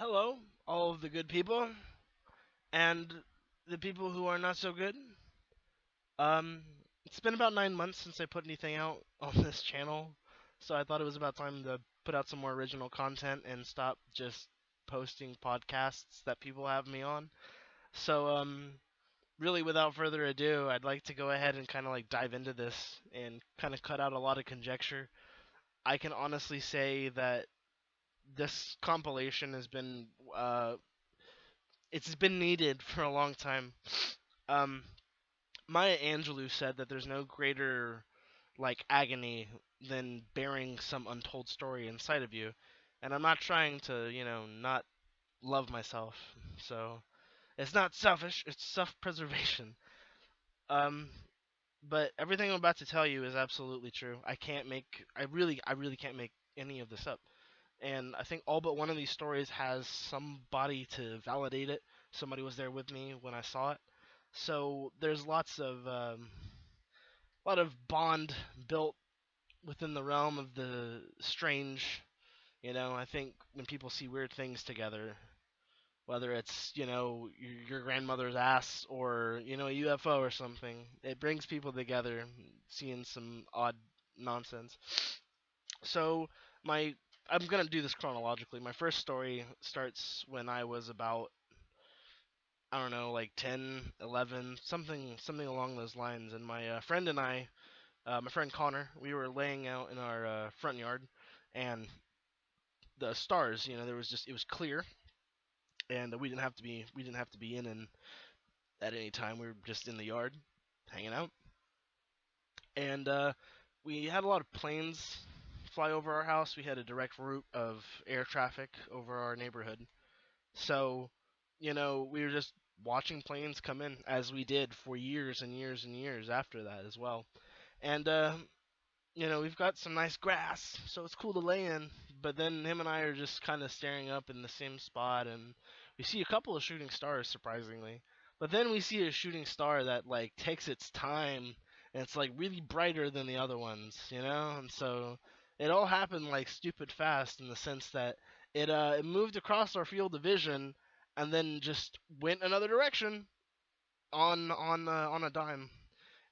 Hello, all of the good people and the people who are not so good. Um, it's been about 9 months since I put anything out on this channel, so I thought it was about time to put out some more original content and stop just posting podcasts that people have me on. So, really, without further ado, I'd like to go ahead and kind of like dive into this and kind of cut out a lot of conjecture. I can honestly say that this compilation has been it's been needed for a long time. Um, Maya Angelou said that there's no greater like agony than bearing some untold story inside of you, and I'm not trying to, not love myself. So it's not selfish; it's self-preservation. Um, but everything I'm about to tell you is absolutely true. I really can't make any of this up. And I think all but one of these stories has somebody to validate it. Somebody was there with me when I saw it. So there's a lot of bond built within the realm of the strange. I think when people see weird things together, whether it's your grandmother's ass or a UFO or something, it brings people together. Seeing some odd nonsense. So my I'm gonna do this chronologically. My first story starts when I was about, I don't know, like 10, 11, something along those lines. And my friend and I, my friend Connor, we were laying out in our front yard, and the stars, there was just it was clear, and we didn't have to be in and at any time. We were just in the yard, hanging out, and we had a lot of planes fly over our house. We had a direct route of air traffic over our neighborhood. So, we were just watching planes come in as we did for years and years and years after that as well. And we've got some nice grass, so it's cool to lay in. But then him and I are just kind of staring up in the same spot, and we see a couple of shooting stars, surprisingly. But then we see a shooting star that like takes its time, and it's like really brighter than the other ones, And so it all happened like stupid fast in the sense that it moved across our field of vision, and then just went another direction on a dime.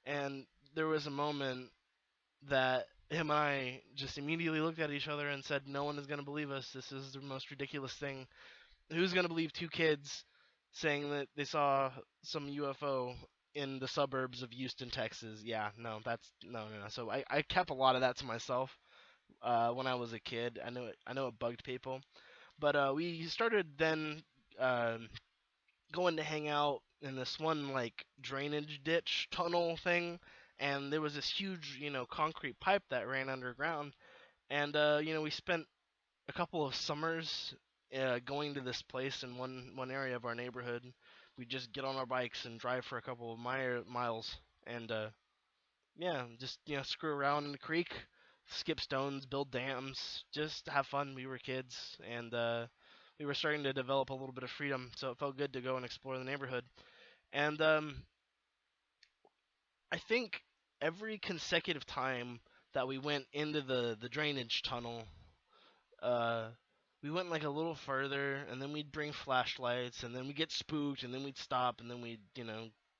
And there was a moment that him and I just immediately looked at each other and said, "No one is going to believe us. This is the most ridiculous thing. Who's going to believe two kids saying that they saw some UFO in the suburbs of Houston, Texas?" Yeah, no, that's no, no, no. So I kept a lot of that to myself when I was a kid. I know it bugged people, but we started then uh, going to hang out in this one like drainage ditch tunnel thing, and there was this huge concrete pipe that ran underground. And we spent a couple of summers going to this place in one area of our neighborhood. We'd just get on our bikes and drive for a couple of miles, and yeah, just screw around in the creek, skip stones, build dams, just have fun. We were kids, and we were starting to develop a little bit of freedom, so it felt good to go and explore the neighborhood. And I think every consecutive time that we went into the drainage tunnel, uh, we went like a little further, and then we'd bring flashlights, and then we'd get spooked, and then we'd stop, and then we'd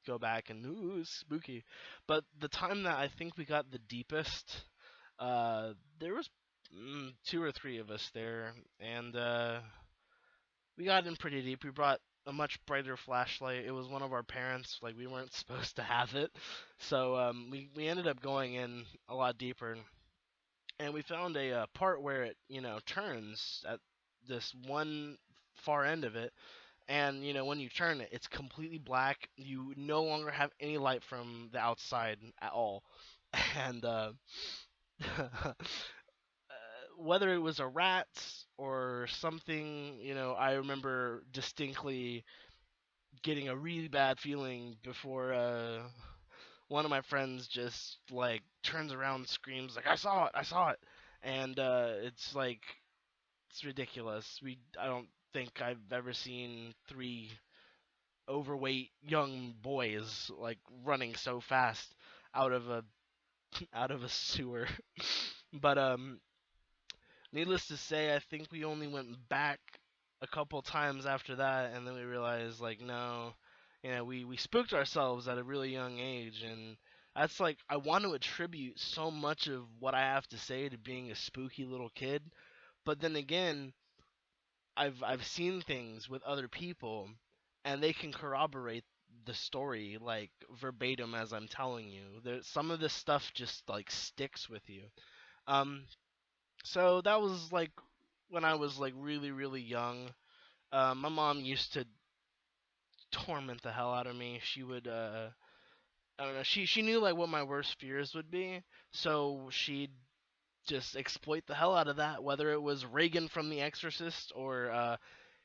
go back and ooh, spooky. But the time that I think we got the deepest, there was two or three of us there, and we got in pretty deep. We brought a much brighter flashlight. It was one of our parents. Like we weren't supposed to have it, so we ended up going in a lot deeper, and we found a part where it turns at this one far end of it. And when you turn it, it's completely black. You no longer have any light from the outside at all. And whether it was a rat or something, I remember distinctly getting a really bad feeling before one of my friends just like turns around and screams like, I saw it," and it's like it's ridiculous. I don't think I've ever seen three overweight young boys like running so fast out of a out of a sewer. But needless to say, I think we only went back a couple times after that, and then we realized like no, we spooked ourselves at a really young age, and that's like I want to attribute so much of what I have to say to being a spooky little kid, but then again, I've seen things with other people, and they can corroborate the story like verbatim as I'm telling you. Some of this stuff just like sticks with you. Um, so that was like when I was like really really young. My mom used to torment the hell out of me. She would I don't know. She knew like what my worst fears would be, so she'd just exploit the hell out of that. Whether it was Reagan from The Exorcist or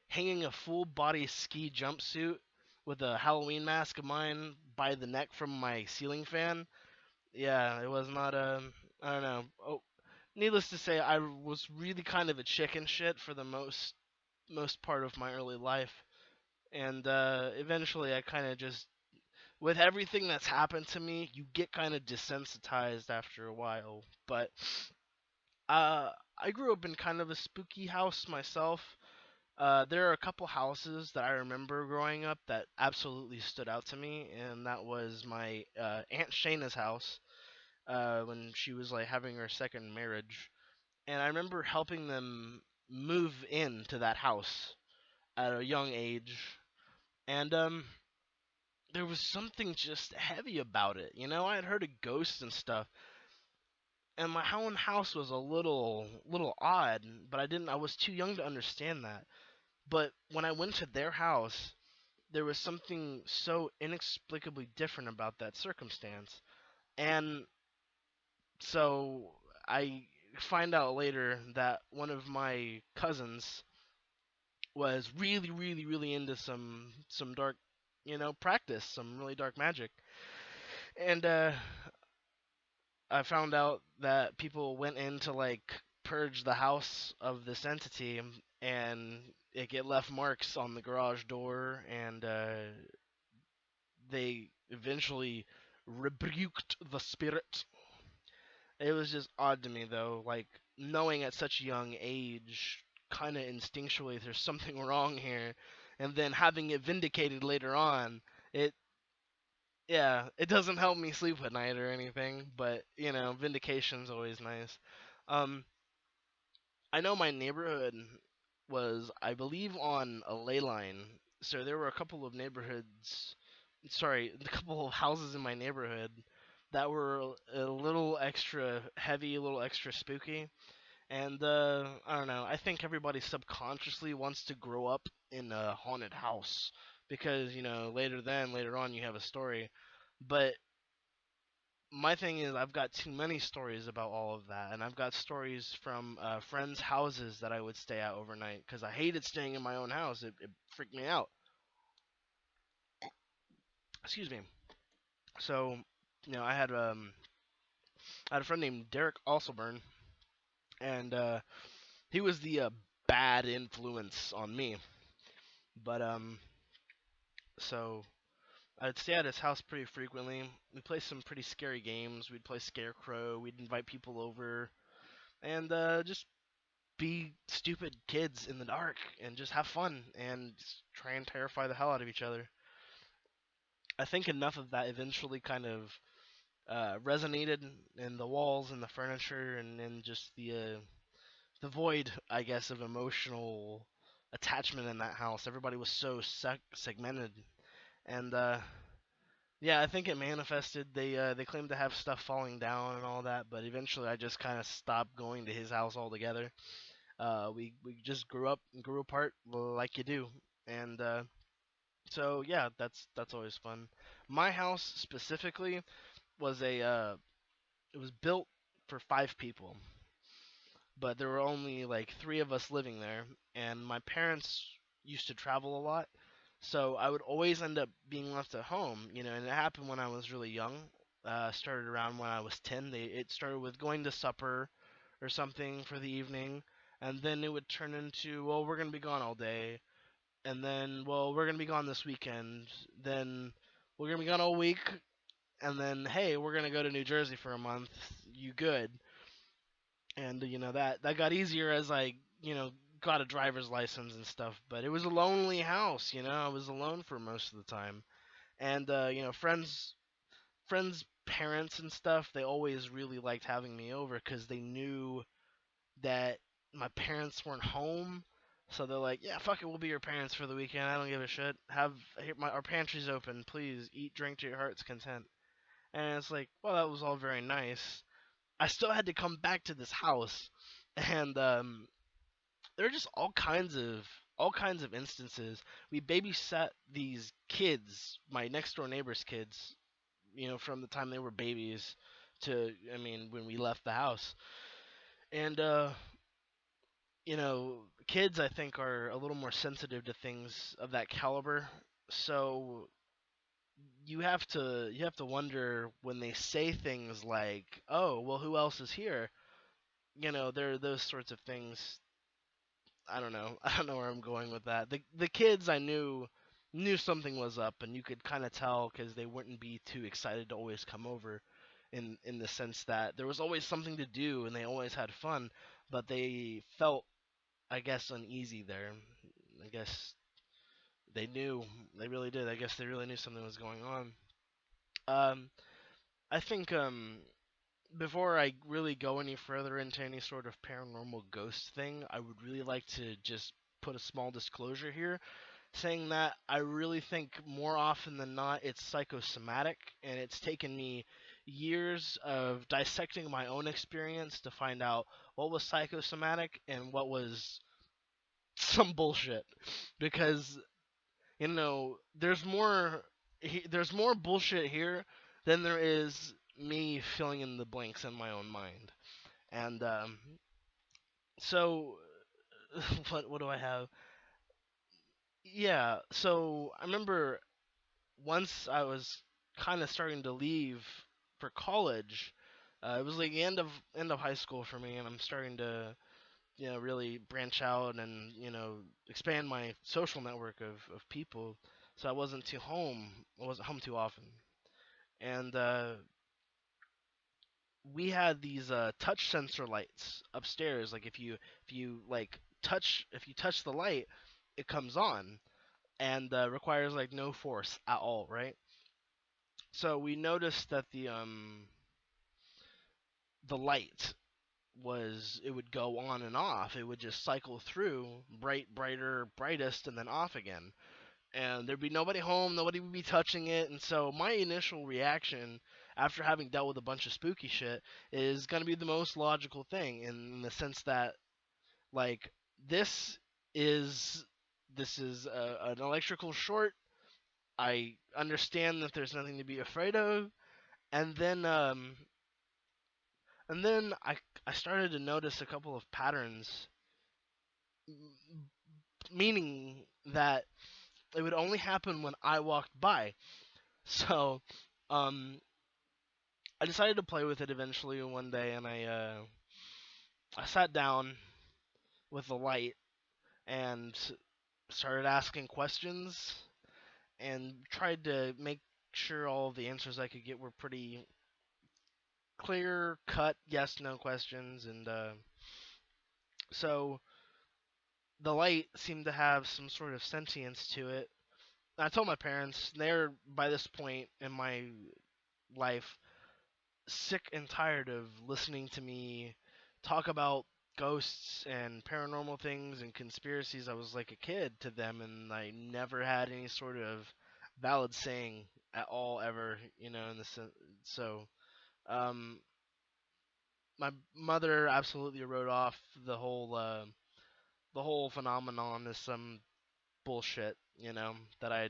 hanging a full body ski jumpsuit with a Halloween mask of mine by the neck from my ceiling fan. Yeah, it was not I don't know. Oh, needless to say, I was really kind of a chicken shit for the most part of my early life, and eventually I kind of just with everything that's happened to me, you get kind of desensitized after a while. But uh, I grew up in kind of a spooky house myself. There are a couple houses that I remember growing up that absolutely stood out to me, and that was my Aunt Shayna's house when she was like having her second marriage, and I remember helping them move into that house at a young age, and there was something just heavy about it. I had heard of ghosts and stuff, and my own house was a little odd, but I was too young to understand that. But when I went to their house, there was something so inexplicably different about that circumstance. And so I find out later that one of my cousins was really really really into some dark practice, some really dark magic. And I found out that people went in to like purge the house of this entity, and it left marks on the garage door, and they eventually rebuked the spirit. It was just odd to me though, like knowing at such a young age, kind of instinctually, there's something wrong here, and then having it vindicated later on. It Yeah, it doesn't help me sleep at night or anything, but vindication's always nice. Um, I know my neighborhood was, I believe, on a ley line, so there were a couple of a couple of houses in my neighborhood that were a little extra heavy, a little extra spooky, and I don't know. I think everybody subconsciously wants to grow up in a haunted house because later on you have a story, but my thing is I've got too many stories about all of that, and I've got stories from friends' houses that I would stay at overnight because I hated staying in my own house. It freaked me out. Excuse me. So, I had a friend named Derek Alselburn, and he was the bad influence on me. But so I'd stay at his house pretty frequently. We play some pretty scary games. We'd play Scarecrow. We'd invite people over, and just be stupid kids in the dark and just have fun and try and terrify the hell out of each other. I think enough of that eventually kind of resonated in the walls and the furniture and in just the void, I guess, of emotional attachment in that house. Everybody was so segmented, and yeah, I think it manifested. They claimed to have stuff falling down and all that, but eventually I just kind of stopped going to his house altogether. We just grew up and grew apart like you do, and so yeah, that's always fun. My house specifically was it was built for 5 people, but there were only like 3 of us living there, and my parents used to travel a lot, so I would always end up being left at home, and it happened when I was really young. Started around when I was 10. It started with going to supper or something for the evening, and then it would turn into, well, we're gonna be gone all day, and then, well, we're gonna be gone this weekend, then we're gonna be gone all week, and then, hey, we're gonna go to New Jersey for a month. You good? And that got easier as I got a driver's license and stuff, but it was a lonely house. I was alone for most of the time, and friends' parents and stuff, they always really liked having me over because they knew that my parents weren't home. So they're like, yeah, fuck it, we'll be your parents for the weekend. I don't give a shit. Our pantry's open. Please eat, drink to your heart's content. And it's like, well, that was all very nice. I still had to come back to this house, and there are just all kinds of instances. We babysat these kids, my next door neighbor's kids, from the time they were babies to, I mean, when we left the house. And kids I think are a little more sensitive to things of that caliber. So you have to wonder when they say things like, "Oh, well, who else is here?" There are those sorts of things. I don't know. I don't know where I'm going with that. The kids I knew something was up, and you could kind of tell because they wouldn't be too excited to always come over, in the sense that there was always something to do and they always had fun, but they felt, I guess, uneasy there. I guess they knew. They really did. I guess they really knew something was going on. Um, I think before I really go any further into any sort of paranormal ghost thing, I would really like to just put a small disclosure here, saying that I really think more often than not it's psychosomatic, and it's taken me years of dissecting my own experience to find out what was psychosomatic and what was some bullshit. Because there's more bullshit here than there is me filling in the blanks in my own mind. And so what do I have? Yeah, so I remember once I was kind of starting to leave for college. It was like the end of high school for me, and I'm starting to really branch out and expand my social network of people. So I wasn't home too often, and we had these touch sensor lights upstairs. Like if you touch the light, it comes on, and requires like no force at all, right? So we noticed that the light it would go on and off. It would just cycle through brighter, brightest, and then off again. And there'd be nobody home, nobody would be touching it. And so my initial reaction, after having dealt with a bunch of spooky shit, is gonna be the most logical thing, in the sense that, like, this is an electrical short. I understand that there's nothing to be afraid of. And then I started to notice a couple of patterns, meaning that it would only happen when I walked by. So, um, I decided to play with it eventually one day, and I sat down with the light and started asking questions and tried to make sure all of the answers I could get were pretty clear cut yes no questions. And so the light seemed to have some sort of sentience to it. I told my parents. They're, by this point in my life, sick and tired of listening to me talk about ghosts and paranormal things and conspiracies. I was like a kid to them, and I never had any sort of valid saying at all ever, in the so um my mother absolutely wrote off the whole phenomenon as some bullshit, that I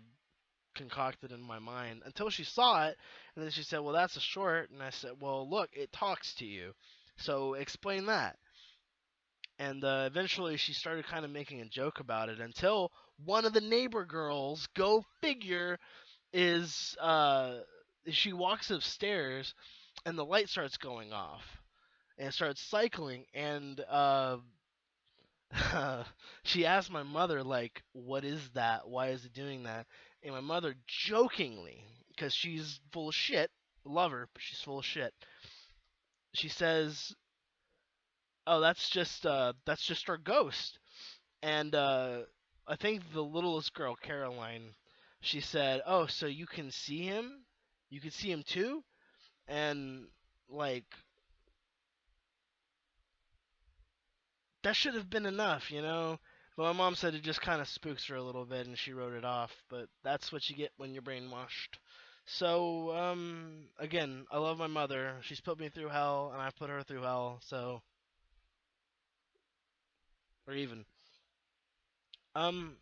concocted in my mind, until she saw it, and then she said, "Well, that's a short," and I said, "Well, look, it talks to you, so explain that." And eventually, she started kind of making a joke about it, until one of the neighbor girls, go figure, is she walks upstairs, and the light starts going off, and it starts cycling, and she asked my mother, like, "What is that? Why is it doing that?" And my mother jokingly, because she's full of shit, love her, but she's full of shit. She says, "Oh, that's just our ghost." And I think the littlest girl, Caroline, she said, "Oh, so you can see him? You can see him too?" And like that should have been enough, you know. But my mom said it just kind of spooks her a little bit, and she wrote it off. But that's what you get when you're brainwashed. So, again, I love my mother. She's put me through hell, and I put her through hell. So, or even, um,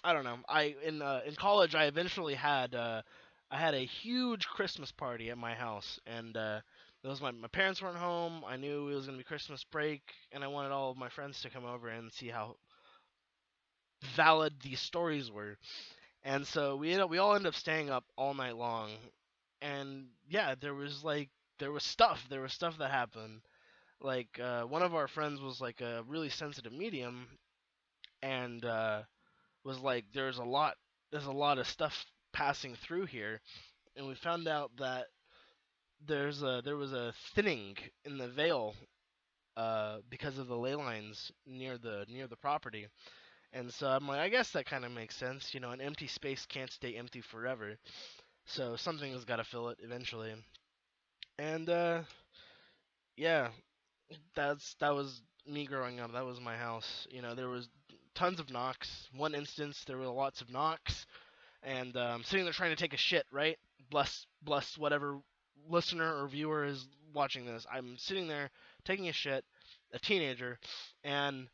I don't know. In college, I had a huge Christmas party at my house, and it was my parents weren't home. I knew it was gonna be Christmas break, and I wanted all of my friends to come over and see how valid these stories were. And so we all ended up staying up all night long. And yeah, there was stuff that happened. Like one of our friends was like a really sensitive medium, and was like there's a lot of stuff passing through here, and we found out that there was a thinning in the veil because of the ley lines near the property. And so I'm like, I guess that kind of makes sense. You know, an empty space can't stay empty forever. So something has got to fill it eventually. And yeah, that was me growing up. That was my house. You know, there was tons of knocks. One instance, there were lots of knocks, and I'm sitting there trying to take a shit. Right? Bless whatever listener or viewer is watching this. I'm sitting there taking a shit, a teenager, and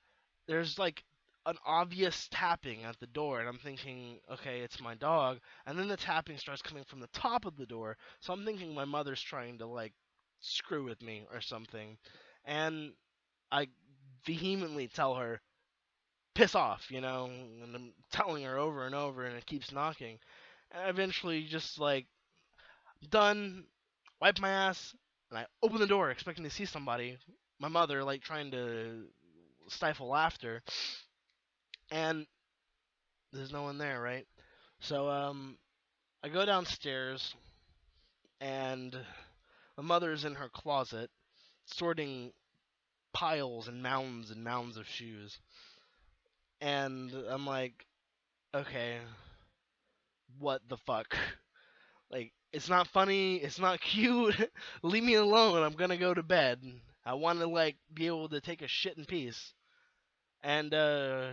there's like an obvious tapping at the door, and I'm thinking, okay, it's my dog. And then the tapping starts coming from the top of the door, so I'm thinking my mother's trying to like screw with me or something. And I vehemently tell her, piss off, you know, and I'm telling her over and over, and it keeps knocking. And eventually, just like, done, wipe my ass, and I open the door expecting to see somebody. My mother, like, trying to stifle laughter, and there's no one there, right? So, I go downstairs, and my mother's in her closet, sorting piles and mounds of shoes. And I'm like, okay, what the fuck? Like, it's not funny, it's not cute. Leave me alone. I'm gonna go to bed. I want to like be able to take a shit in peace. And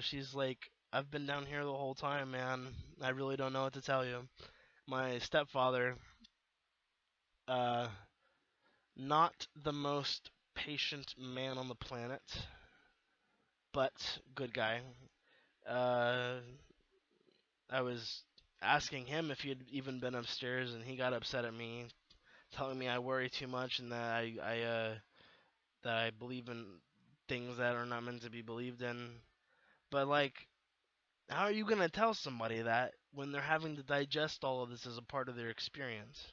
she's like, I've been down here the whole time, man. I really don't know what to tell you. My stepfather, uh, not the most patient man on the planet, but good guy. Uh, I was asking him if he had even been upstairs, and he got upset at me, telling me I worry too much and that I believe in things that are not meant to be believed in. But like, how are you gonna tell somebody that when they're having to digest all of this as a part of their experience?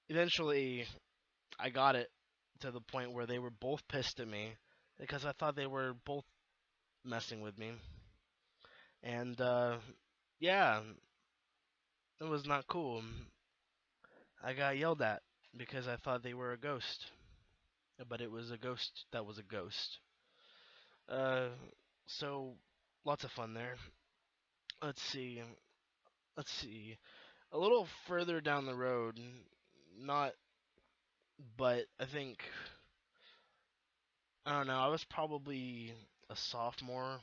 Eventually, I got it to the point where they were both pissed at me because I thought they were both messing with me, and yeah, it was not cool. I got yelled at because I thought they were a ghost, but it was a ghost that was a ghost. Uh, so lots of fun there. Let's see. Let's see. A little further down the road, not, but I think I don't know. I was probably a sophomore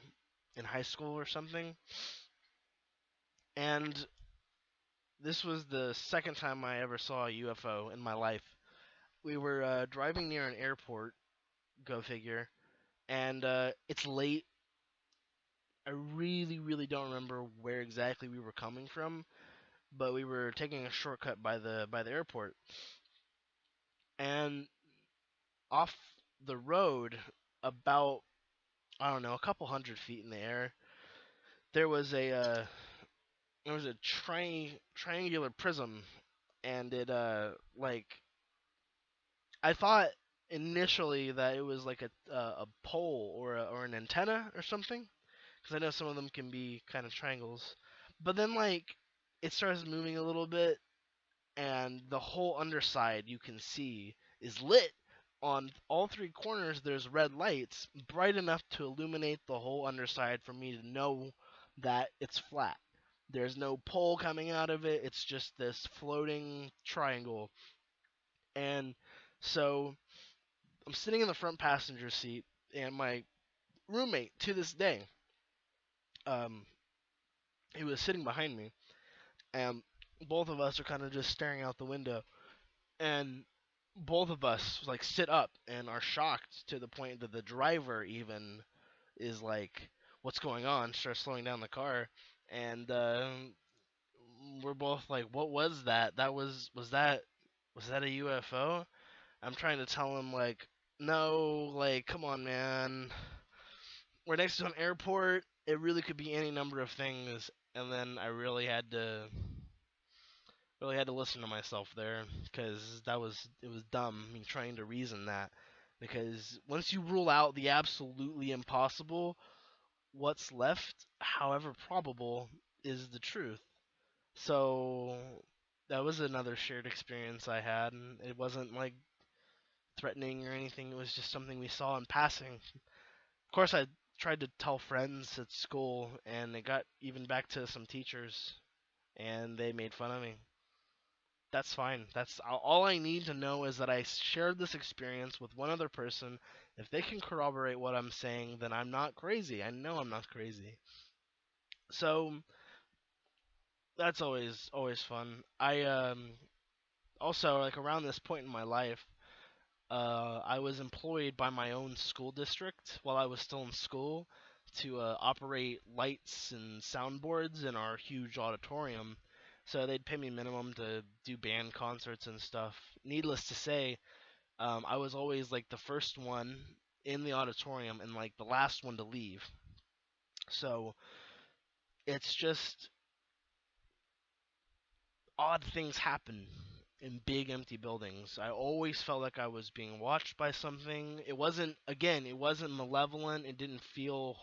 in high school or something, and this was the second time I ever saw a UFO in my life. We were driving near an airport. Go figure. And it's late. I really, really don't remember where exactly we were coming from, but we were taking a shortcut by the airport, and off the road, about I don't know, a couple hundred feet in the air, there was a triangular prism, and it like I thought initially that it was like a pole or an antenna or something, because I know some of them can be kind of triangles, but then like it starts moving a little bit, and the whole underside you can see is lit on all three corners there's red lights bright enough to illuminate the whole underside for me to know that it's flat. There's no pole coming out of it. It's just this floating triangle. And so I'm sitting in the front passenger seat, and my roommate to this day, um, he was sitting behind me, and both of us are kind of just staring out the window, and both of us like sit up and are shocked to the point that the driver even is like, "What's going on?" Starts slowing down the car, and we're both like, "What was that? Was that a UFO?" I'm trying to tell him like, "No, like, come on, man. We're next to an airport. It really could be any number of things." And then I really had to listen to myself there because it was dumb me trying to reason that, because once you rule out the absolutely impossible, what's left, however probable, is the truth. So that was another shared experience I had, and it wasn't like threatening or anything. It was just something we saw in passing. Of course, I tried to tell friends at school, and it got even back to some teachers, and they made fun of me. That's fine. That's all I need to know is that I shared this experience with one other person. If they can corroborate what I'm saying, then I'm not crazy. I know I'm not crazy. So that's always fun. I also, like, around this point in my life, I was employed by my own school district while I was still in school to operate lights and soundboards in our huge auditorium. So they'd pay me minimum to do band concerts and stuff. Needless to say, I was always like the first one in the auditorium and like the last one to leave. So it's just odd things happen in big empty buildings. I always felt like I was being watched by something. It wasn't malevolent. It didn't feel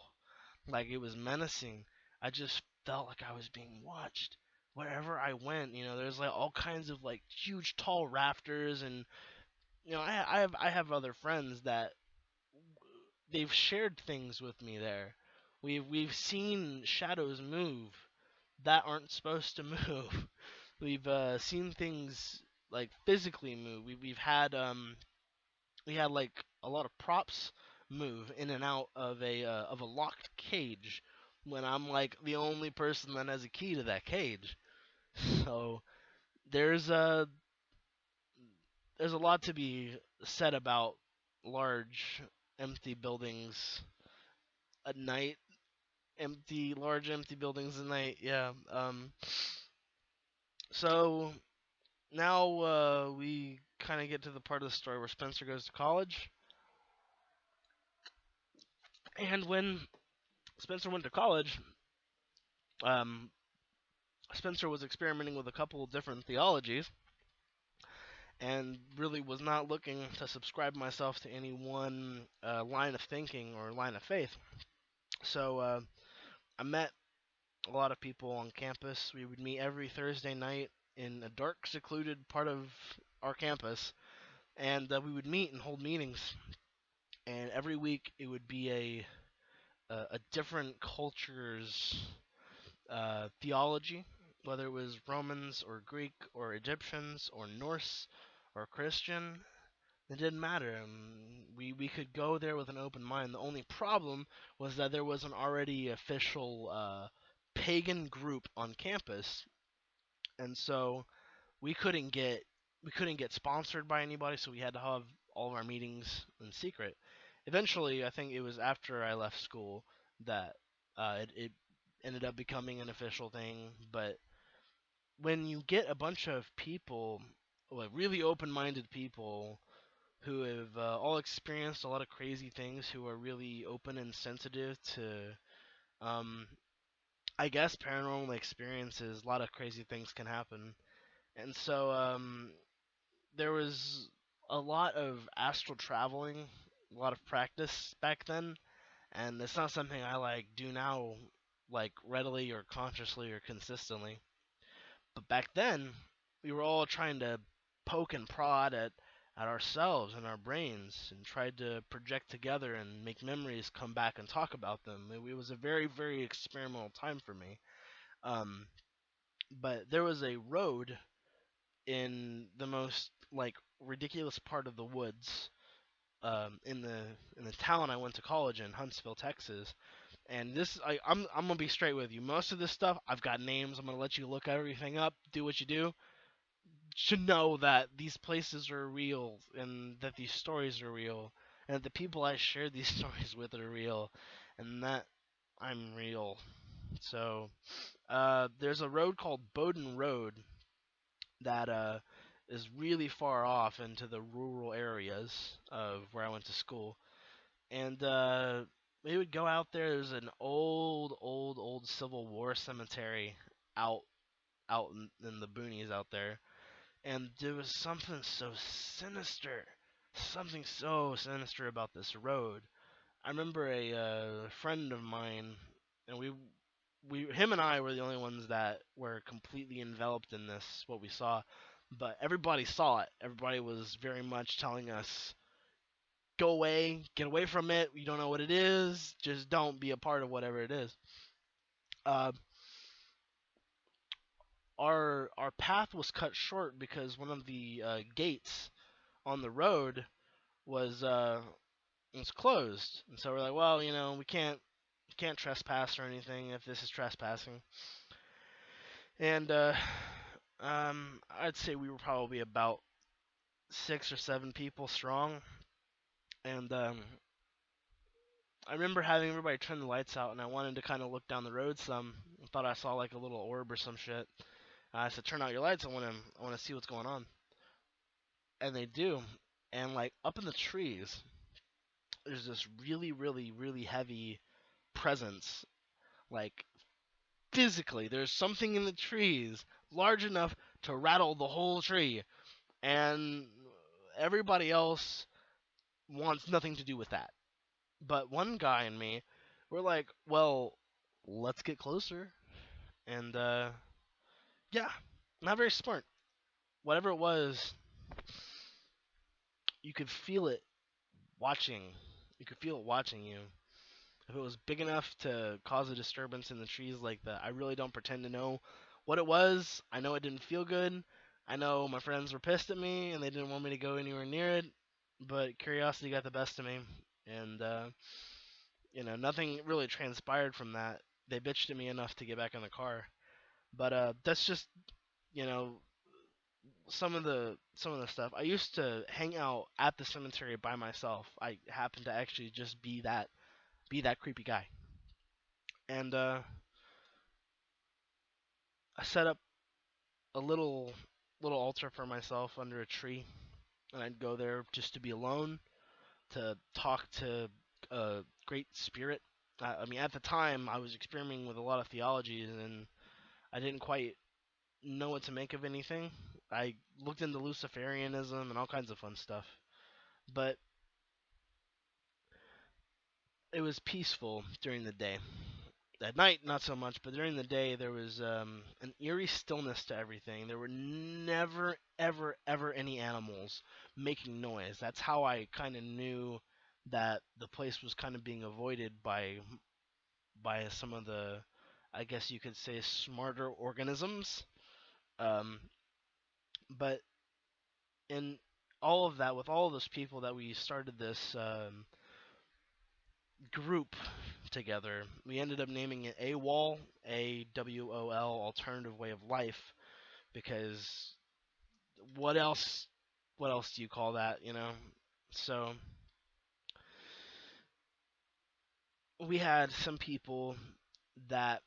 like it was menacing. I just felt like I was being watched. Wherever I went, there's like all kinds of like huge tall rafters, and I have other friends that they've shared things with me there. We've seen shadows move that aren't supposed to move. We've seen things like physically move. We had like a lot of props move in and out of a locked cage when I'm like the only person that has a key to that cage. So there's a there's a lot to be said about large empty buildings at night. Large empty buildings at night. Yeah. So now we kind of get to the part of the story where Spencer goes to college. And when Spencer went to college, um, Spencer was experimenting with a couple of different theologies and really was not looking to subscribe myself to any one line of thinking or line of faith. So I met a lot of people on campus. We would meet every Thursday night in a dark, secluded part of our campus, and we would meet and hold meetings. And every week it would be a different culture's theology, whether it was Romans or Greek or Egyptians or Norse or Christian. It didn't matter. We could go there with an open mind. The only problem was that there was an already official pagan group on campus, and so we couldn't get we couldn't get sponsored by anybody. So we had to have all of our meetings in secret. Eventually, I think it was after I left school that it ended up becoming an official thing. But when you get a bunch of people, like really open-minded people who have all experienced a lot of crazy things, who are really open and sensitive to, um, I guess, paranormal experiences, a lot of crazy things can happen. And so there was a lot of astral traveling, a lot of practice back then, and it's not something I like do now, like readily or consciously or consistently. But back then, we were all trying to poke and prod at at ourselves and our brains and tried to project together and make memories come back and talk about them. It was a very, very experimental time for me. Um, but there was a road in the most like ridiculous part of the woods, in the town I went to college in, Huntsville, Texas. And I'm gonna be straight with you. Most of this stuff I've got names. I'm gonna let you look everything up, do what you do. Should know that these places are real and that these stories are real and that the people I share these stories with are real and that I'm real. So there's a road called Bowden Road that is really far off into the rural areas of where I went to school. And we would go out there. There's an old Civil War cemetery out in the boonies out there, and there was something so sinister about this road. I remember a friend of mine, and him and I were the only ones that were completely enveloped in this, what we saw, but everybody saw it. Everybody was very much telling us, go away, get away from it. You don't know what it is. Just don't be a part of whatever it is. Uh, our path was cut short because one of the gates on the road was was closed, and so we're like, well, we can't trespass or anything if this is trespassing. And I'd say we were probably about 6 or 7 people strong, and I remember having everybody turn the lights out, and I wanted to kind of look down the road some. I thought I saw like a little orb or some shit. I said, "Turn out your lights. I want to see what's going on." And they do, and like up in the trees, there's this really, really, really heavy presence. Like physically, there's something in the trees large enough to rattle the whole tree, and everybody else wants nothing to do with that. But one guy and me, we're like, well, let's get closer. And yeah, not very smart. Whatever it was, you could feel it watching. You could feel it watching you. If it was big enough to cause a disturbance in the trees like that, I really don't pretend to know what it was. I know it didn't feel good. I know my friends were pissed at me and they didn't want me to go anywhere near it. But curiosity got the best of me, and nothing really transpired from that. They bitched at me enough to get back in the car. But that's just you know some of the stuff. I used to hang out at the cemetery by myself. I happened to actually just be that creepy guy. And I set up a little altar for myself under a tree, and I'd go there just to be alone, to talk to a great spirit. I mean, at the time, I was experimenting with a lot of theologies, and I didn't quite know what to make of anything. I looked into Luciferianism and all kinds of fun stuff, but it was peaceful during the day. At night, not so much, but during the day, there was an eerie stillness to everything. There were never, ever, ever any animals making noise. That's how I kind of knew that the place was kind of being avoided by some of the, I guess you could say, smarter organisms. Um, but in all of that, with all of those people that we started this group together. We ended up naming it AWOL, AWOL, Alternative Way of Life, because what else? What else do you call that? So we had some people that,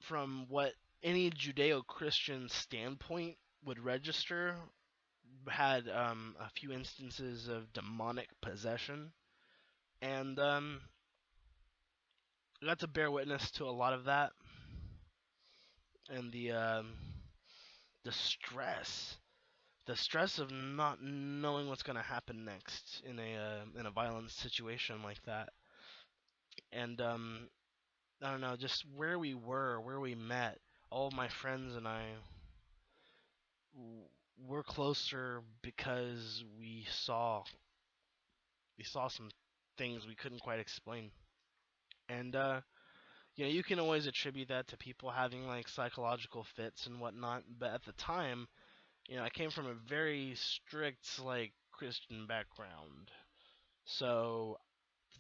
from what any Judeo-Christian standpoint would register, had a few instances of demonic possession, and I got to bear witness to a lot of that, and the stress the stress of not knowing what's going to happen next in a violent situation like that. And I don't know, just where we were, where we met, all of my friends and I we're closer because we saw some things we couldn't quite explain. And you can always attribute that to people having like psychological fits and whatnot. But at the time, I came from a very strict like Christian background, so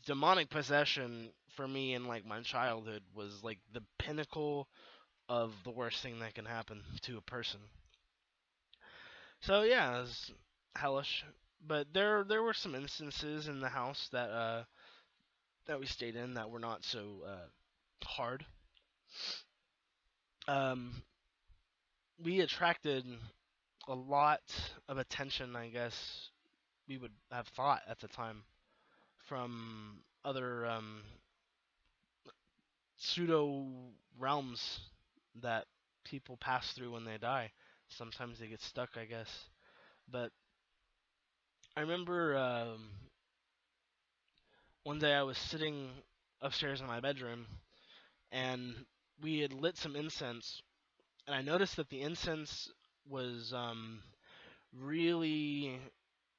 demonic possession for me in like my childhood was like the pinnacle of the worst thing that can happen to a person. So yeah, it was hellish. But there were some instances in the house that we stayed in that were not so hard. Um, we attracted a lot of attention, I guess we would have thought at the time, from other pseudo realms that people pass through when they die. Sometimes they get stuck, I guess. But I remember one day I was sitting upstairs in my bedroom and we had lit some incense, and I noticed that the incense was really,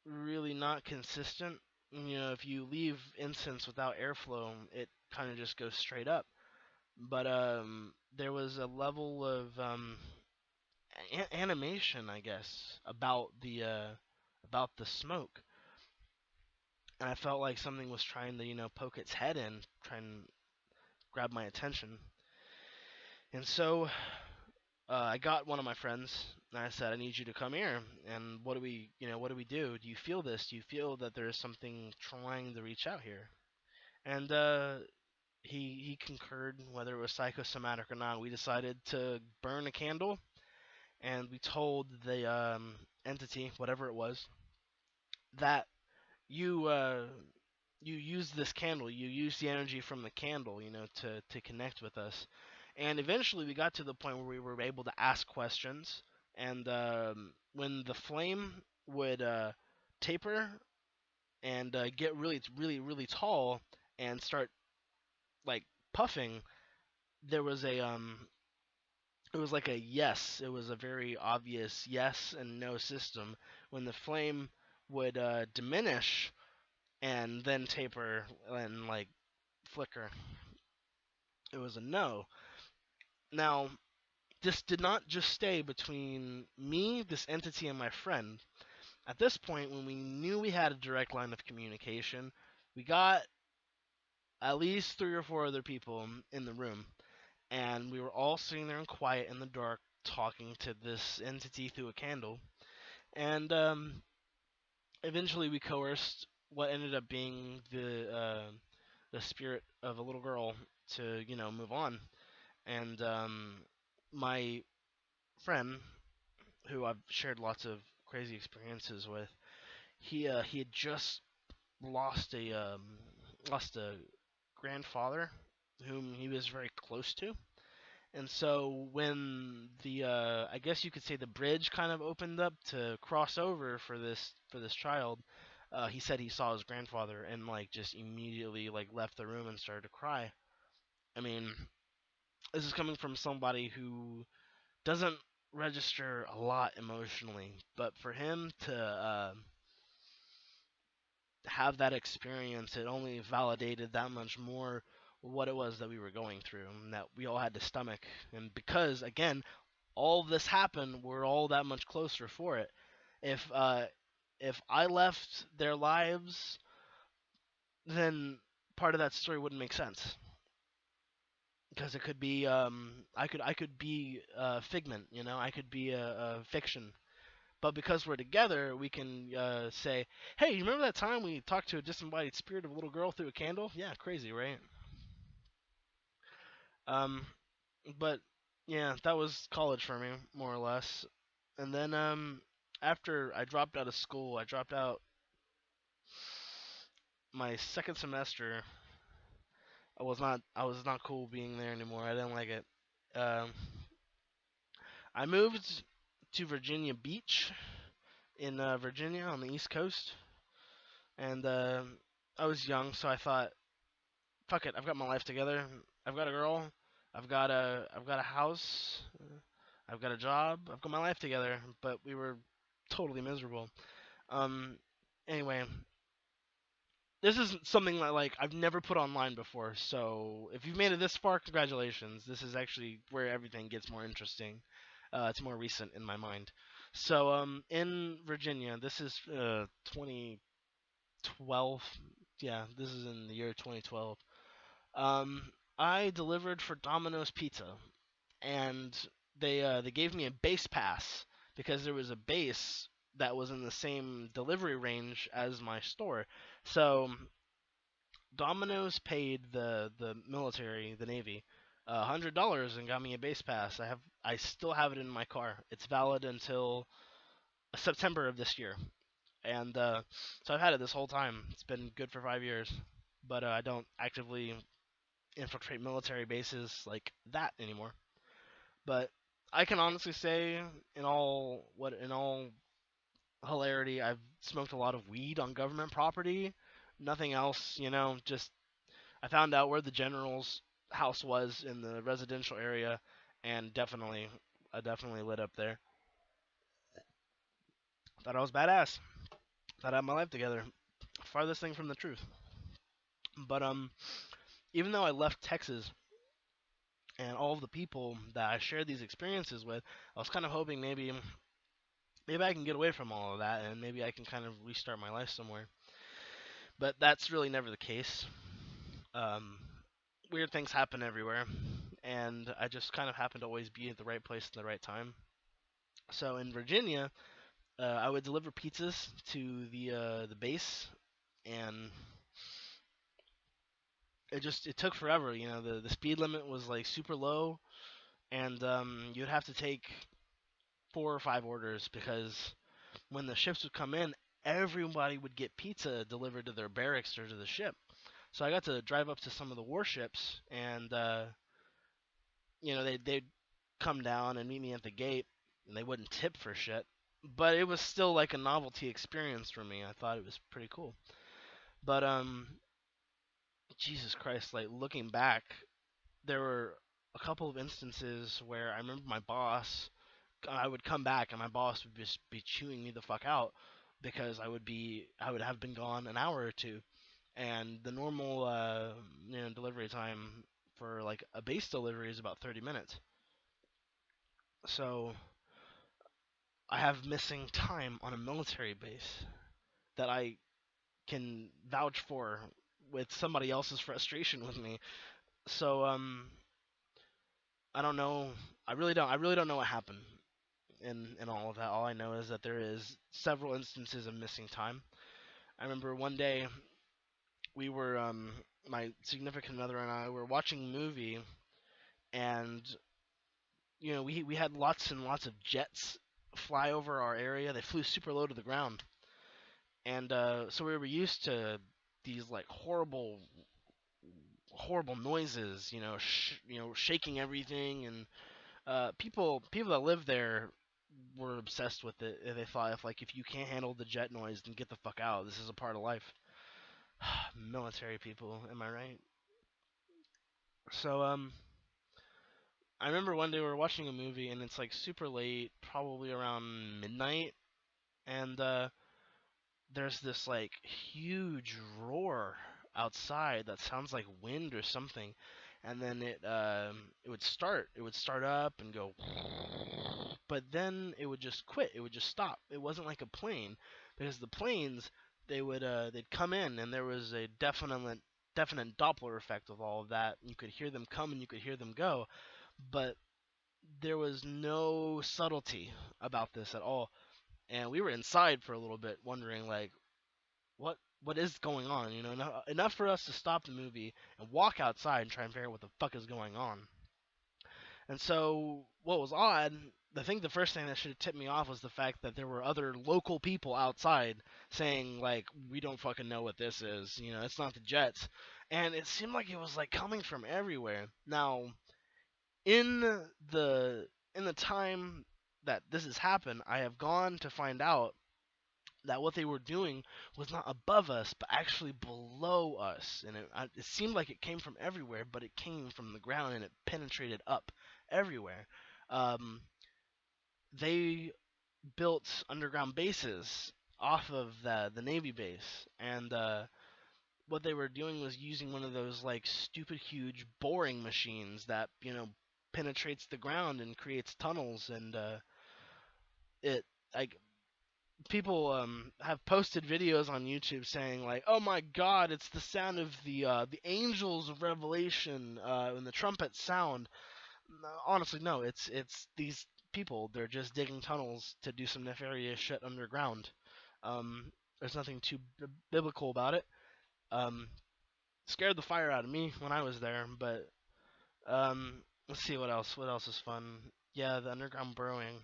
really not consistent. If you leave incense without airflow, it kind of just goes straight up. But there was a level of animation, I guess, about the smoke, and I felt like something was trying to poke its head in, try and grab my attention. And so I got one of my friends and I said, I need you to come here. And what do we do? Do you feel this? Do you feel that there is something trying to reach out here? And he concurred, whether it was psychosomatic or not. We decided to burn a candle, and we told the entity, whatever it was, that you you use this candle, you use the energy from the candle, to connect with us. And eventually, we got to the point where we were able to ask questions, and when the flame would taper and get really, really, really tall and start like puffing, there was a it was like a yes. It was a very obvious yes and no system. When the flame would diminish and then taper and like flicker, it was a no. Now, this did not just stay between me, this entity, and my friend. At this point, when we knew we had a direct line of communication, we got at least three or four other people in the room, and we were all sitting there in quiet in the dark, talking to this entity through a candle. And eventually, we coerced what ended up being the spirit of a little girl to move on. And my friend, who I've shared lots of crazy experiences with, he had just lost a grandfather whom he was very close to. And so when the I guess you could say the bridge kind of opened up to cross over for this child, he said he saw his grandfather and like just immediately like left the room and started to cry. I mean, this is coming from somebody who doesn't register a lot emotionally, but for him to have that experience, it only validated that much more what it was that we were going through and that we all had to stomach. And because, again, all this happened, we're all that much closer for it. If I left their lives, then part of that story wouldn't make sense because it could be I could be a figment, I could be a fiction. But because we're together, we can say, "Hey, you remember that time we talked to a disembodied spirit of a little girl through a candle? Yeah, crazy, right?" Um, but yeah, that was college for me, more or less. And then after I dropped out of school, I dropped out my second semester. I was not cool being there anymore. I didn't like it. Um, I moved to Virginia Beach in Virginia on the East Coast, and I was young, so I thought, fuck it, I've got my life together. I've got a girl. I've got a house. I've got a job. I've got my life together. But we were totally miserable. Um, anyway, this is something that like I've never put online before. So if you've made it this far, congratulations. This is actually where everything gets more interesting. It's more recent in my mind. So in Virginia, this is 2012. Yeah, this is in the year 2012. Um, I delivered for Domino's Pizza, and they gave me a base pass because there was a base that was in the same delivery range as my store. So Domino's paid the military, the Navy, $100 and got me a base pass. I still have it in my car. It's valid until September of this year, and so I've had it this whole time. It's been good for 5 years, but I don't actively infiltrate military bases like that anymore. But I can honestly say, in all hilarity, I've smoked a lot of weed on government property. Nothing else, just I found out where the general's house was in the residential area, and I definitely lit up there. Thought I was badass. Thought I had my life together. Farthest thing from the truth. But even though I left Texas and all of the people that I shared these experiences with, I was kind of hoping maybe I can get away from all of that and maybe I can kind of restart my life somewhere. But that's really never the case. Um, Weird things happen everywhere, and I just kind of happen to always be at the right place at the right time. So in Virginia, I would deliver pizzas to the base, and it took forever. The speed limit was like super low, and you'd have to take 4 or 5 orders because when the ships would come in, everybody would get pizza delivered to their barracks or to the ship. So I got to drive up to some of the warships, and they'd come down and meet me at the gate, and they wouldn't tip for shit. But it was still like a novelty experience for me. I thought it was pretty cool. But Jesus Christ, like looking back, there were a couple of instances where I remember my boss. I would come back and my boss would just be chewing me the fuck out because I would have been gone an hour or two, and the normal delivery time for like a base delivery is about 30 minutes. So I have missing time on a military base that I can vouch for with somebody else's frustration with me. So I don't know. I really don't know what happened in all of that. All I know is that there is several instances of missing time. I remember one day we were my significant other and I were watching a movie, and we had lots and lots of jets fly over our area. They flew super low to the ground, and so we were used to these like horrible noises, shaking everything, and people that live there were obsessed with it. They thought if you can't handle the jet noise, then get the fuck out. This is a part of life. Military people, am I right? So I remember one day we were watching a movie and it's like super late, probably around midnight, and there's this like huge roar outside that sounds like wind or something, and then it would start up and go, but then it would just quit. It would just stop. It wasn't like a plane, because the planes they'd come in and there was a definite Doppler effect of all of that. You could hear them come and you could hear them go, but there was no subtlety about this at all. And we were inside for a little bit, wondering like, what is going on? Enough for us to stop the movie and walk outside and try and figure out what the fuck is going on. And so, what was odd, I think the first thing that should have tipped me off was the fact that there were other local people outside saying, like, we don't fucking know what this is. It's not the Jets. And it seemed like it was, like, coming from everywhere. Now, in the in the time that this has happened, I have gone to find out that what they were doing was not above us, but actually below us. And it seemed like it came from everywhere, but it came from the ground and it penetrated up everywhere. Um, they built underground bases off of the Navy base, and what they were doing was using one of those like stupid huge boring machines that penetrates the ground and creates tunnels, and it like people have posted videos on YouTube saying like, "Oh my God, it's the sound of the angels of Revelation when the trumpets sound." No, honestly, no, it's these people. They're just digging tunnels to do some nefarious shit underground. There's nothing too biblical about it. Um, Scared the fire out of me when I was there, but let's see what else. What else is fun? Yeah, the underground burrowing.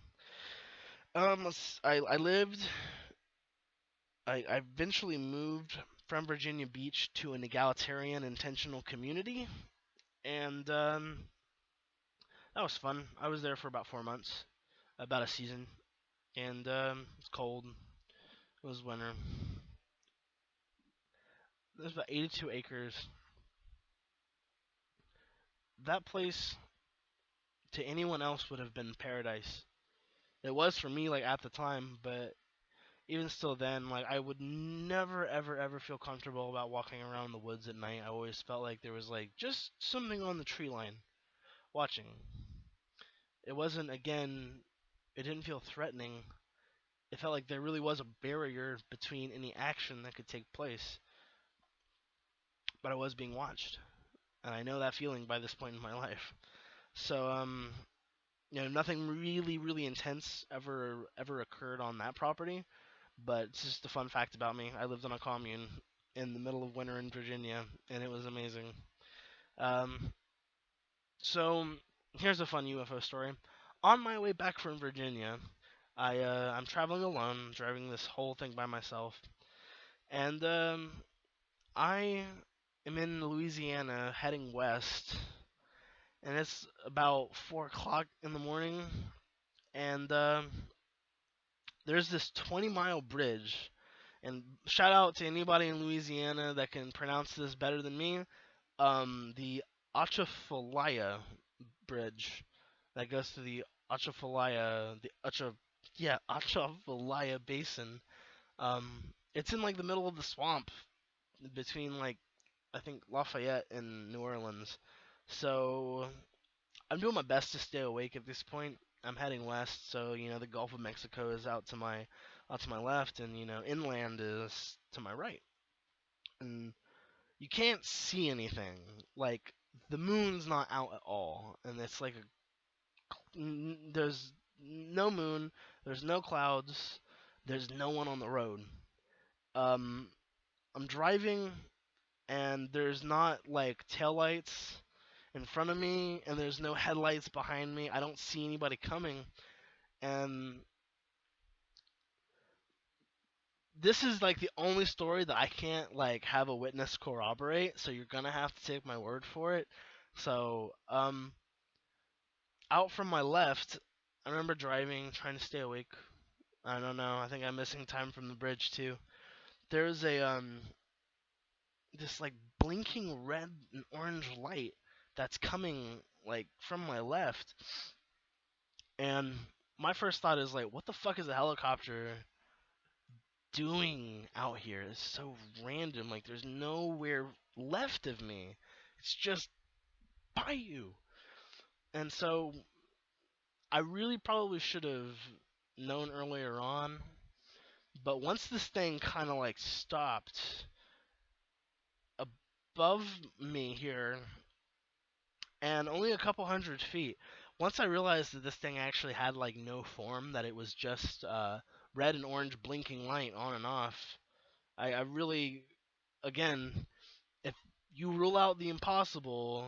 I lived. I eventually moved from Virginia Beach to an egalitarian intentional community, and that was fun. I was there for about 4 months, about a season, and it was cold. It was winter. There's about 82 acres. That place to anyone else would have been paradise. It was for me, like at the time, but even still, then, like I would never, ever, ever feel comfortable about walking around the woods at night. I always felt like there was like just something on the tree line watching. It wasn't again. It didn't feel threatening. It felt like there really was a barrier between any action that could take place, but I was being watched, and I know that feeling by this point in my life. So, nothing really, really intense ever occurred on that property, but it's just a fun fact about me. I lived on a commune in the middle of winter in Virginia, and it was amazing. Um, so here's a fun UFO story. On my way back from Virginia, I'm traveling alone, driving this whole thing by myself, and I am in Louisiana heading west, and it's about 4 o'clock in the morning, and there's this 20-mile bridge. And shout out to anybody in Louisiana that can pronounce this better than me. The Atchafalaya Bridge that goes to the Atchafalaya Basin. It's in like the middle of the swamp between like I think Lafayette and New Orleans. So I'm doing my best to stay awake at this point. I'm heading west, so the Gulf of Mexico is out to my left, and inland is to my right. And you can't see anything. Like the moon's not out at all, and it's like there's no moon, there's no clouds, there's no one on the road. Um, I'm driving, and there's not like taillights in front of me, and there's no headlights behind me. I don't see anybody coming, and this is like the only story that I can't like have a witness corroborate, so you're gonna have to take my word for it. So, out from my left, I remember driving, trying to stay awake. I don't know. I think I'm missing time from the bridge too. There's a this like blinking red and orange light that's coming like from my left, and my first thought is like, what the fuck is a helicopter doing out here? It's so random. Like, there's nowhere left of me. It's just by you. And so, I really probably should have known earlier on. But once this thing kind of like stopped above me here, and only a couple 100 feet, once I realized that this thing actually had like no form, that it was just red and orange blinking light on and off, I really, again, if you rule out the impossible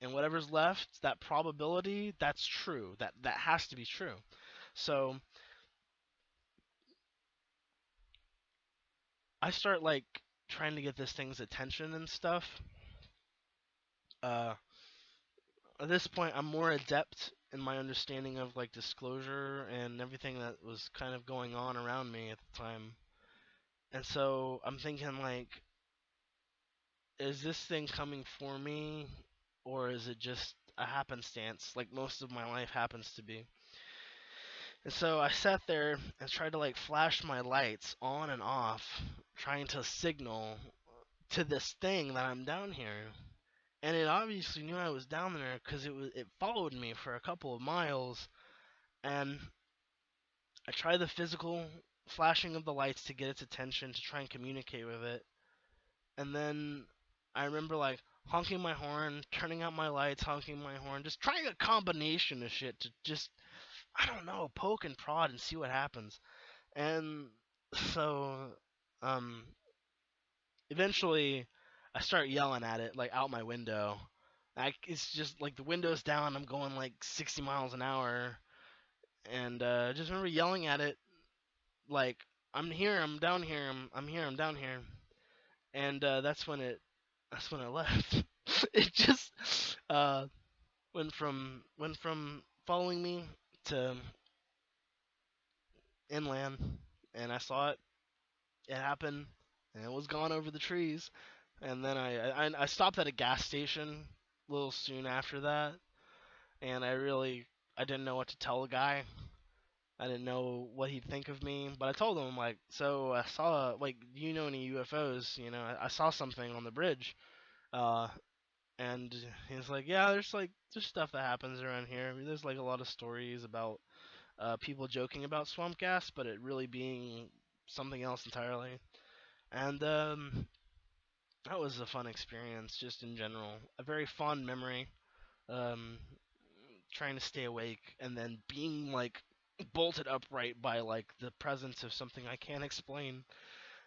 and whatever's left, that probability, that's true. That has to be true. So I start like trying to get this thing's attention and stuff. Uh, at this point, I'm more adept in my understanding of like disclosure and everything that was kind of going on around me at the time. And so I'm thinking like, is this thing coming for me, or is it just a happenstance, like most of my life happens to be? And so I sat there and tried to like flash my lights on and off, trying to signal to this thing that I'm down here. And it obviously knew I was down there because it followed me for a couple of miles. And I tried the physical flashing of the lights to get its attention to try and communicate with it. And then I remember like honking my horn, turning out my lights, honking my horn, just trying a combination of shit to just, I don't know, poke and prod and see what happens. And so, um, eventually, I start yelling at it like out my window. It's just like the window's down. I'm going like 60 miles an hour, and just remember yelling at it like, "I'm here. I'm down here. I'm here. I'm down here." And that's when it left. It just went from following me to inland, and I saw it. It happened, and it was gone over the trees. And then I stopped at a gas station a little soon after that, and I didn't know what to tell the guy. I didn't know what he'd think of me, but I told him like, so I saw like, do you know any UFOs? I saw something on the bridge. Uh, and he's like, yeah, there's stuff that happens around here. I mean, there's like a lot of stories about people joking about swamp gas, but it really being something else entirely. And that was a fun experience, just in general. A very fond memory. Um, Trying to stay awake and then being like bolted upright by like the presence of something I can't explain.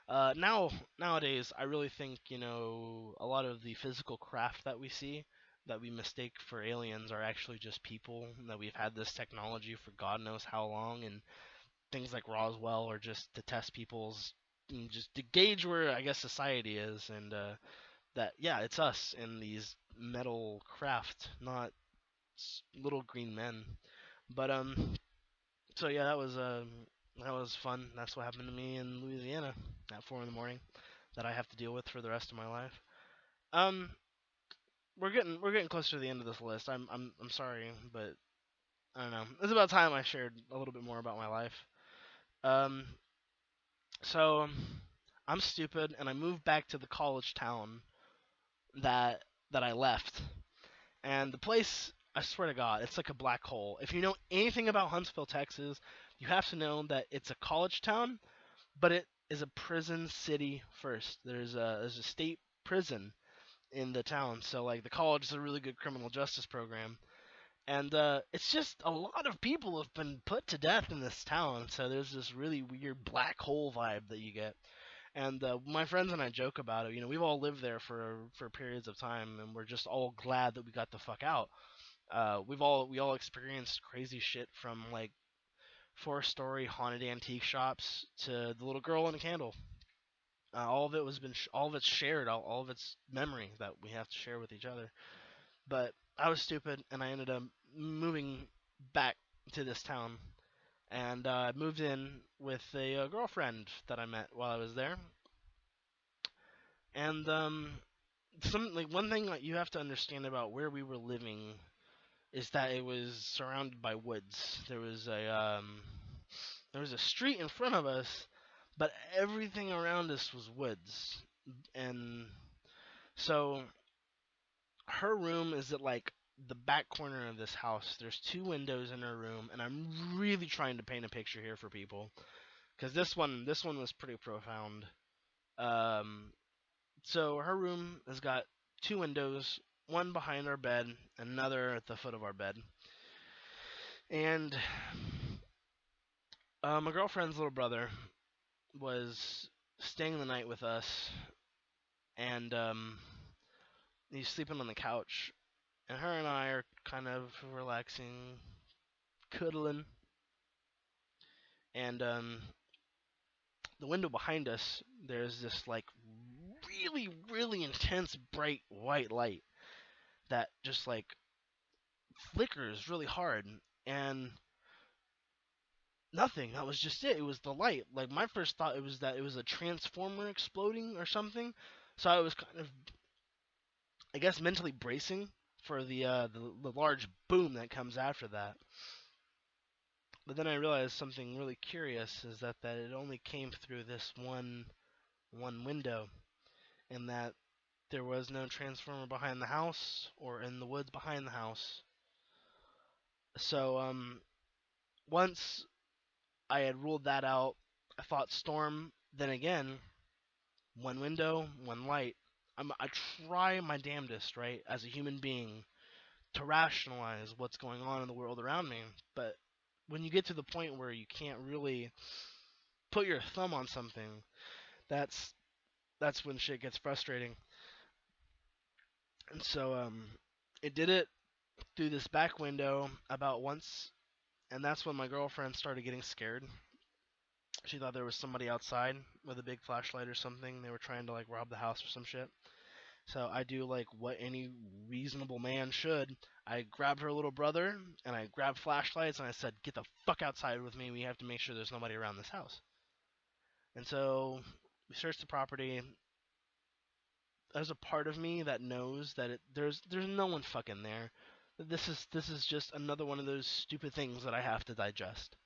Nowadays, I really think a lot of the physical craft that we see that we mistake for aliens are actually just people. And that we've had this technology for God knows how long, and things like Roswell are just to test people's, just to gauge where I guess society is, and that yeah, it's us in these metal craft, not little green men. But so yeah, that was fun. That's what happened to me in Louisiana at 4 in the morning that I have to deal with for the rest of my life. Um, we're getting closer to the end of this list. I'm sorry, but I don't know. It's about time I shared a little bit more about my life. Um, so I'm stupid, and I moved back to the college town that I left. And the place, I swear to God, it's like a black hole. If you know anything about Huntsville, Texas, you have to know that it's a college town, but it is a prison city first. There's a state prison in the town, so like the college is a really good criminal justice program. And it's just a lot of people have been put to death in this town, so there's this really weird black hole vibe that you get. And my friends and I joke about it. We've all lived there for periods of time, and we're just all glad that we got the fuck out. We all experienced crazy shit from like four-story haunted antique shops to the little girl in a candle. All of it all of it's shared, all of it's memory that we have to share with each other. But I was stupid, and I ended up moving back to this town, and I moved in with a girlfriend that I met while I was there. And some like one thing that you have to understand about where we were living is that it was surrounded by woods. There was a street in front of us, but everything around us was woods. And so her room is at like the back corner of this house. There's two windows in her room, and I'm really trying to paint a picture here for people because this one was pretty profound. Um, so her room has got two windows, one behind our bed, another at the foot of our bed. And my girlfriend's little brother was staying the night with us, and he's sleeping on the couch, and her and I are kind of relaxing, cuddling, and the window behind us, there's this like really, really intense bright white light that just like flickers really hard, and nothing. That was just it. It was the light. Like my first thought it was that it was a transformer exploding or something. So I was kind of, I guess, mentally bracing for the large boom that comes after that. But then I realized something really curious is that it only came through this one window, and that there was no transformer behind the house or in the woods behind the house. So once I had ruled that out, I thought storm. Then again, one window, one light. I try my damnedest, right, as a human being, to rationalize what's going on in the world around me. But when you get to the point where you can't really put your thumb on something, that's that's when shit gets frustrating. And so it did it through this back window about once, and that's when my girlfriend started getting scared. She thought there was somebody outside with a big flashlight or something. They were trying to like rob the house or some shit. So I do like what any reasonable man should. I grabbed her little brother and I grabbed flashlights and I said, "Get the fuck outside with me. We have to make sure there's nobody around this house." And so we searched the property. There's a part of me that knows that there's no one fucking there. This is just another one of those stupid things that I have to digest.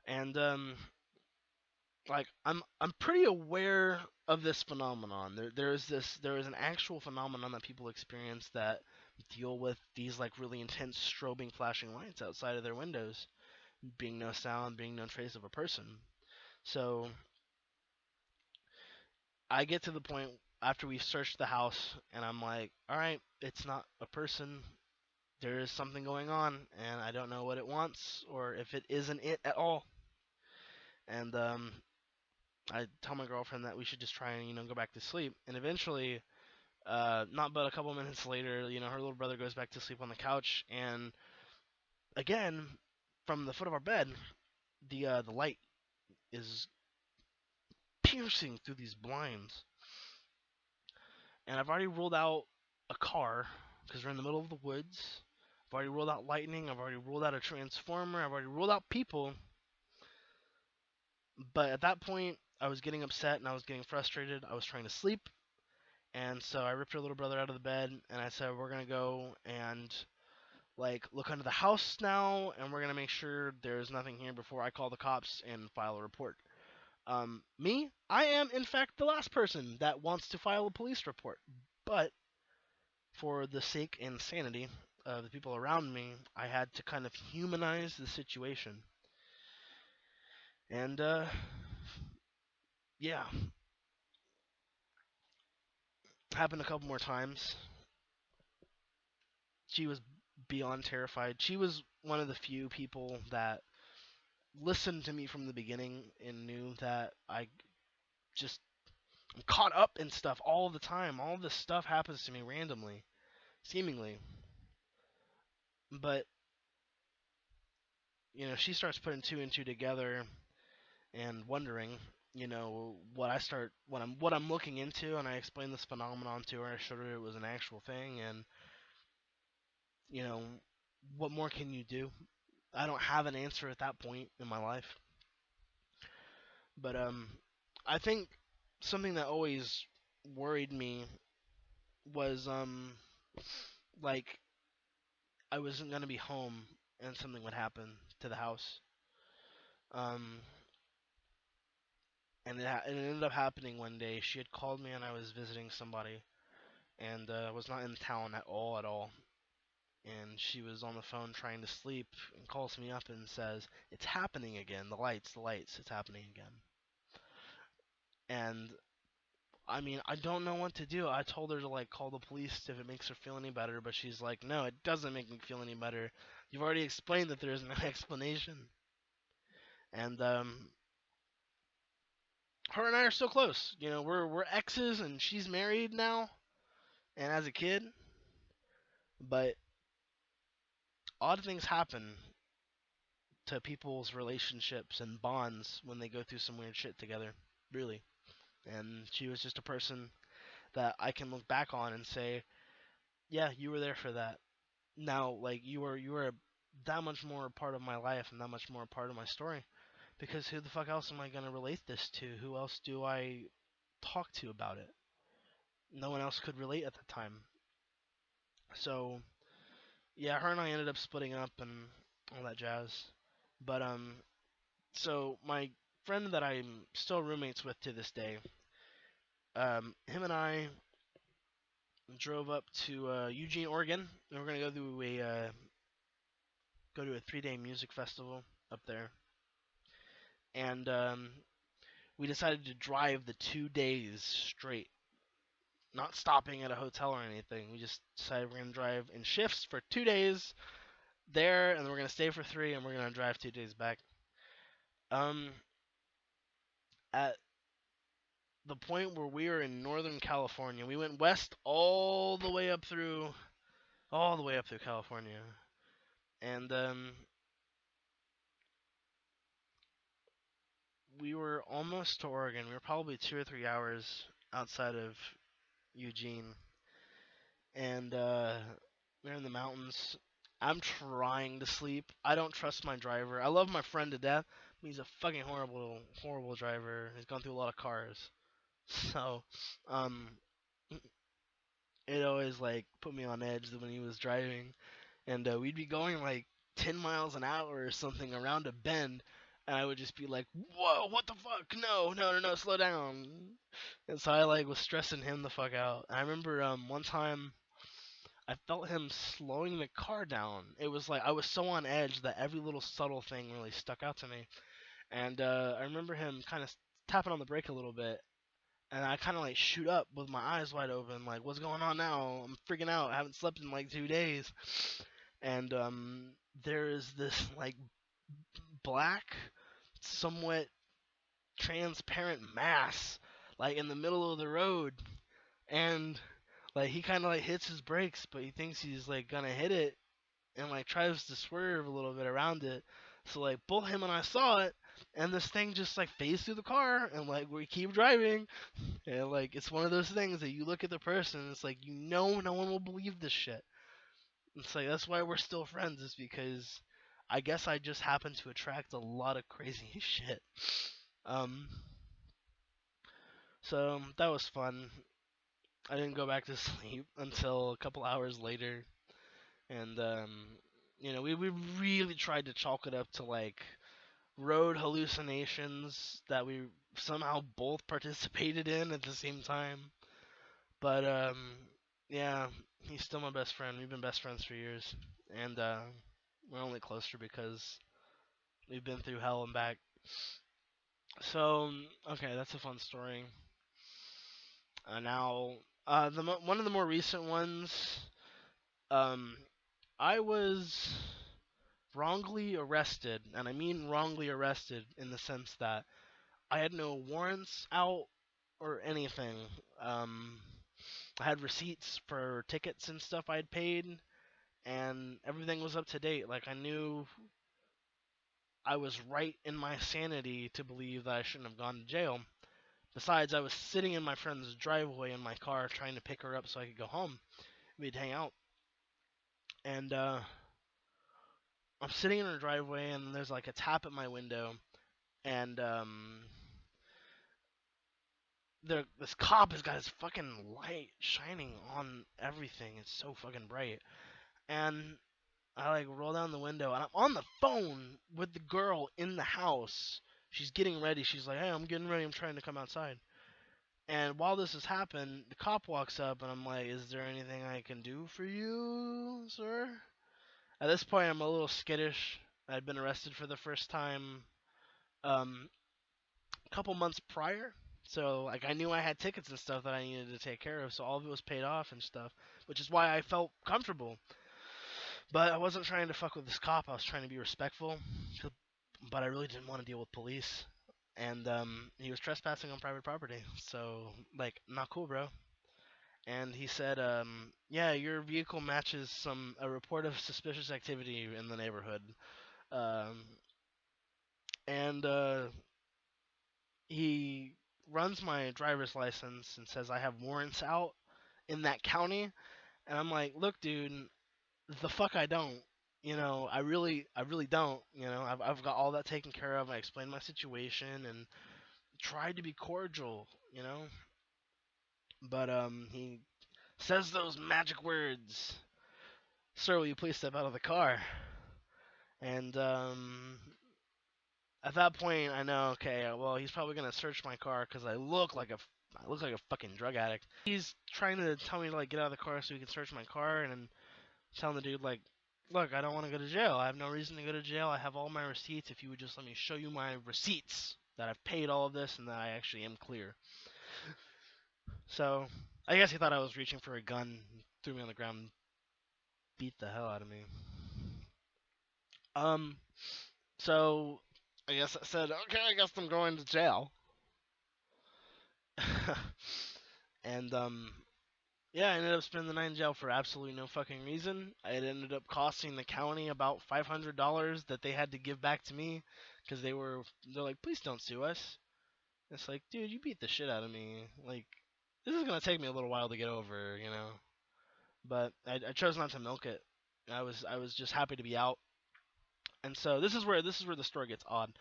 And like I'm pretty aware of this phenomenon. There is an actual phenomenon that people experience that deal with these like really intense strobing flashing lights outside of their windows, being no sound, being no trace of a person. So I get to the point after we searched the house and I'm like, all right, it's not a person. There is something going on and I don't know what it wants or if it isn't it at all. And I tell my girlfriend that we should just try and go back to sleep. And eventually, not but a couple minutes later, her little brother goes back to sleep on the couch, and again, from the foot of our bed, the light is piercing through these blinds. And I've already ruled out a car because we're in the middle of the woods. I've already ruled out lightning. I've already ruled out a transformer. I've already ruled out people. But at that point, I was getting upset and I was getting frustrated. I was trying to sleep. And so I ripped her little brother out of the bed and I said, we're going to go and like look under the house now and we're going to make sure there's nothing here before I call the cops and file a report. I am in fact the last person that wants to file a police report. But for the sake and sanity of the people around me, I had to kind of humanize the situation. And yeah, happened a couple more times. She was beyond terrified. She was one of the few people that listened to me from the beginning and knew that just I'm caught up in stuff all the time. All this stuff happens to me randomly, seemingly. But she starts putting two and two together and wondering, what I'm looking into, and I explained this phenomenon to her. I showed her it was an actual thing, and you know, what more can you do? I don't have an answer at that point in my life. But I think something that always worried me was like I wasn't gonna be home and something would happen to the house. Um, and it ended up happening one day. She had called me and I was visiting somebody, and was not in town at all. And she was on the phone trying to sleep and calls me up and says, "It's happening again. The lights, it's happening again." And I mean, I don't know what to do. I told her to like call the police if it makes her feel any better, but she's like, "No, it doesn't make me feel any better. You've already explained that there is no explanation." And her and I are still close. We're exes, and she's married now and has a kid. But odd things happen to people's relationships and bonds when they go through some weird shit together. Really. And she was just a person that I can look back on and say, "Yeah, you were there for that." Now, like you were that much more a part of my life and that much more a part of my story. Because who the fuck else am I gonna relate this to? Who else do I talk to about it? No one else could relate at the time. So yeah, her and I ended up splitting up, and all that jazz. But so my friend that I'm still roommates with to this day, him and I drove up to Eugene, Oregon, and we're gonna go to a 3-day music festival up there, and we decided to drive the 2 days straight, not stopping at a hotel or anything. We just decided we're gonna drive in shifts for 2 days there, and then we're gonna stay for three, and we're gonna drive 2 days back. Um, at the point where we were in Northern California, we went west all the way up through California, and we were almost to Oregon. We were probably 2 or 3 hours outside of Eugene, and we were in the mountains. I'm trying to sleep. I don't trust my driver. I love my friend to death, but he's a fucking horrible, horrible driver. He's gone through a lot of cars, so um, it always like put me on edge when he was driving, and we'd be going like 10 miles an hour or something around a bend, and I would just be like, "Whoa, what the fuck? No, no, no, no, slow down!" And so I like was stressing him the fuck out. And I remember one time I felt him slowing the car down. It was like I was so on edge that every little subtle thing really stuck out to me. And I remember him kind of tapping on the brake a little bit, and I kind of like shoot up with my eyes wide open, like, "What's going on now? I'm freaking out. I haven't slept in like 2 days." And there is this like black, somewhat transparent mass, like in the middle of the road, and like he kind of like hits his brakes, but he thinks he's like gonna hit it, and like tries to swerve a little bit around it. So like both him and I saw it, and this thing just like phased through the car, and like we keep driving, and like it's one of those things that you look at the person, and it's like no one will believe this shit. It's like that's why we're still friends, is because I guess I just happen to attract a lot of crazy shit. Um, so that was fun. I didn't go back to sleep until a couple hours later, and we really tried to chalk it up to like road hallucinations that we somehow both participated in at the same time. But yeah, he's still my best friend. We've been best friends for years, and we're only closer because we've been through hell and back. So okay, that's a fun story. Now, one of the more recent ones, um, I was wrongly arrested, and I mean wrongly arrested in the sense that I had no warrants out or anything. Um, I had receipts for tickets and stuff I had paid, and everything was up to date. Like I knew I was right in my sanity to believe that I shouldn't have gone to jail. Besides, I was sitting in my friend's driveway in my car trying to pick her up so I could go home. We'd hang out, and I'm sitting in her driveway, and there's like a tap at my window, and this cop has got his fucking light shining on everything. It's so fucking bright, and I like roll down the window, and I'm on the phone with the girl in the house. She's getting ready. She's like, "Hey, I'm getting ready. I'm trying to come outside." And while this has happened, the cop walks up, and I'm like, "Is there anything I can do for you, sir?" At this point, I'm a little skittish. I'd been arrested for the first time um, a couple months prior. So, like, I knew I had tickets and stuff that I needed to take care of, so all of it was paid off and stuff, which is why I felt comfortable. But I wasn't trying to fuck with this cop. I was trying to be respectful, but I really didn't want to deal with police. And he was trespassing on private property, so like, not cool, bro. And he said, "Yeah, your vehicle matches a report of suspicious activity in the neighborhood." Um, and he runs my driver's license and says I have warrants out in that county. And I'm like, "Look, dude, the fuck I don't. I really don't. I've got all that taken care of. I explained my situation and tried to be cordial. But he says those magic words. "Sir, will you please step out of the car?" And at that point, I know, okay, well, he's probably gonna search my car because I look like a fucking drug addict. He's trying to tell me to like get out of the car so he can search my car, and then telling the dude like, look, I don't want to go to jail. I have no reason to go to jail. I have all my receipts. If you would just let me show you my receipts that I've paid all of this and that I actually am clear. So I guess he thought I was reaching for a gun, threw me on the ground, and beat the hell out of me. Um, so I guess I said, okay, I guess I'm going to jail. And yeah, I ended up spending the night in jail for absolutely no fucking reason. It ended up costing the county about $500 that they had to give back to me because they're like, please don't sue us. It's like, dude, you beat the shit out of me. Like, this is gonna take me a little while to get over, you know. But I chose not to milk it. I was just happy to be out. And so this is where the story gets odd.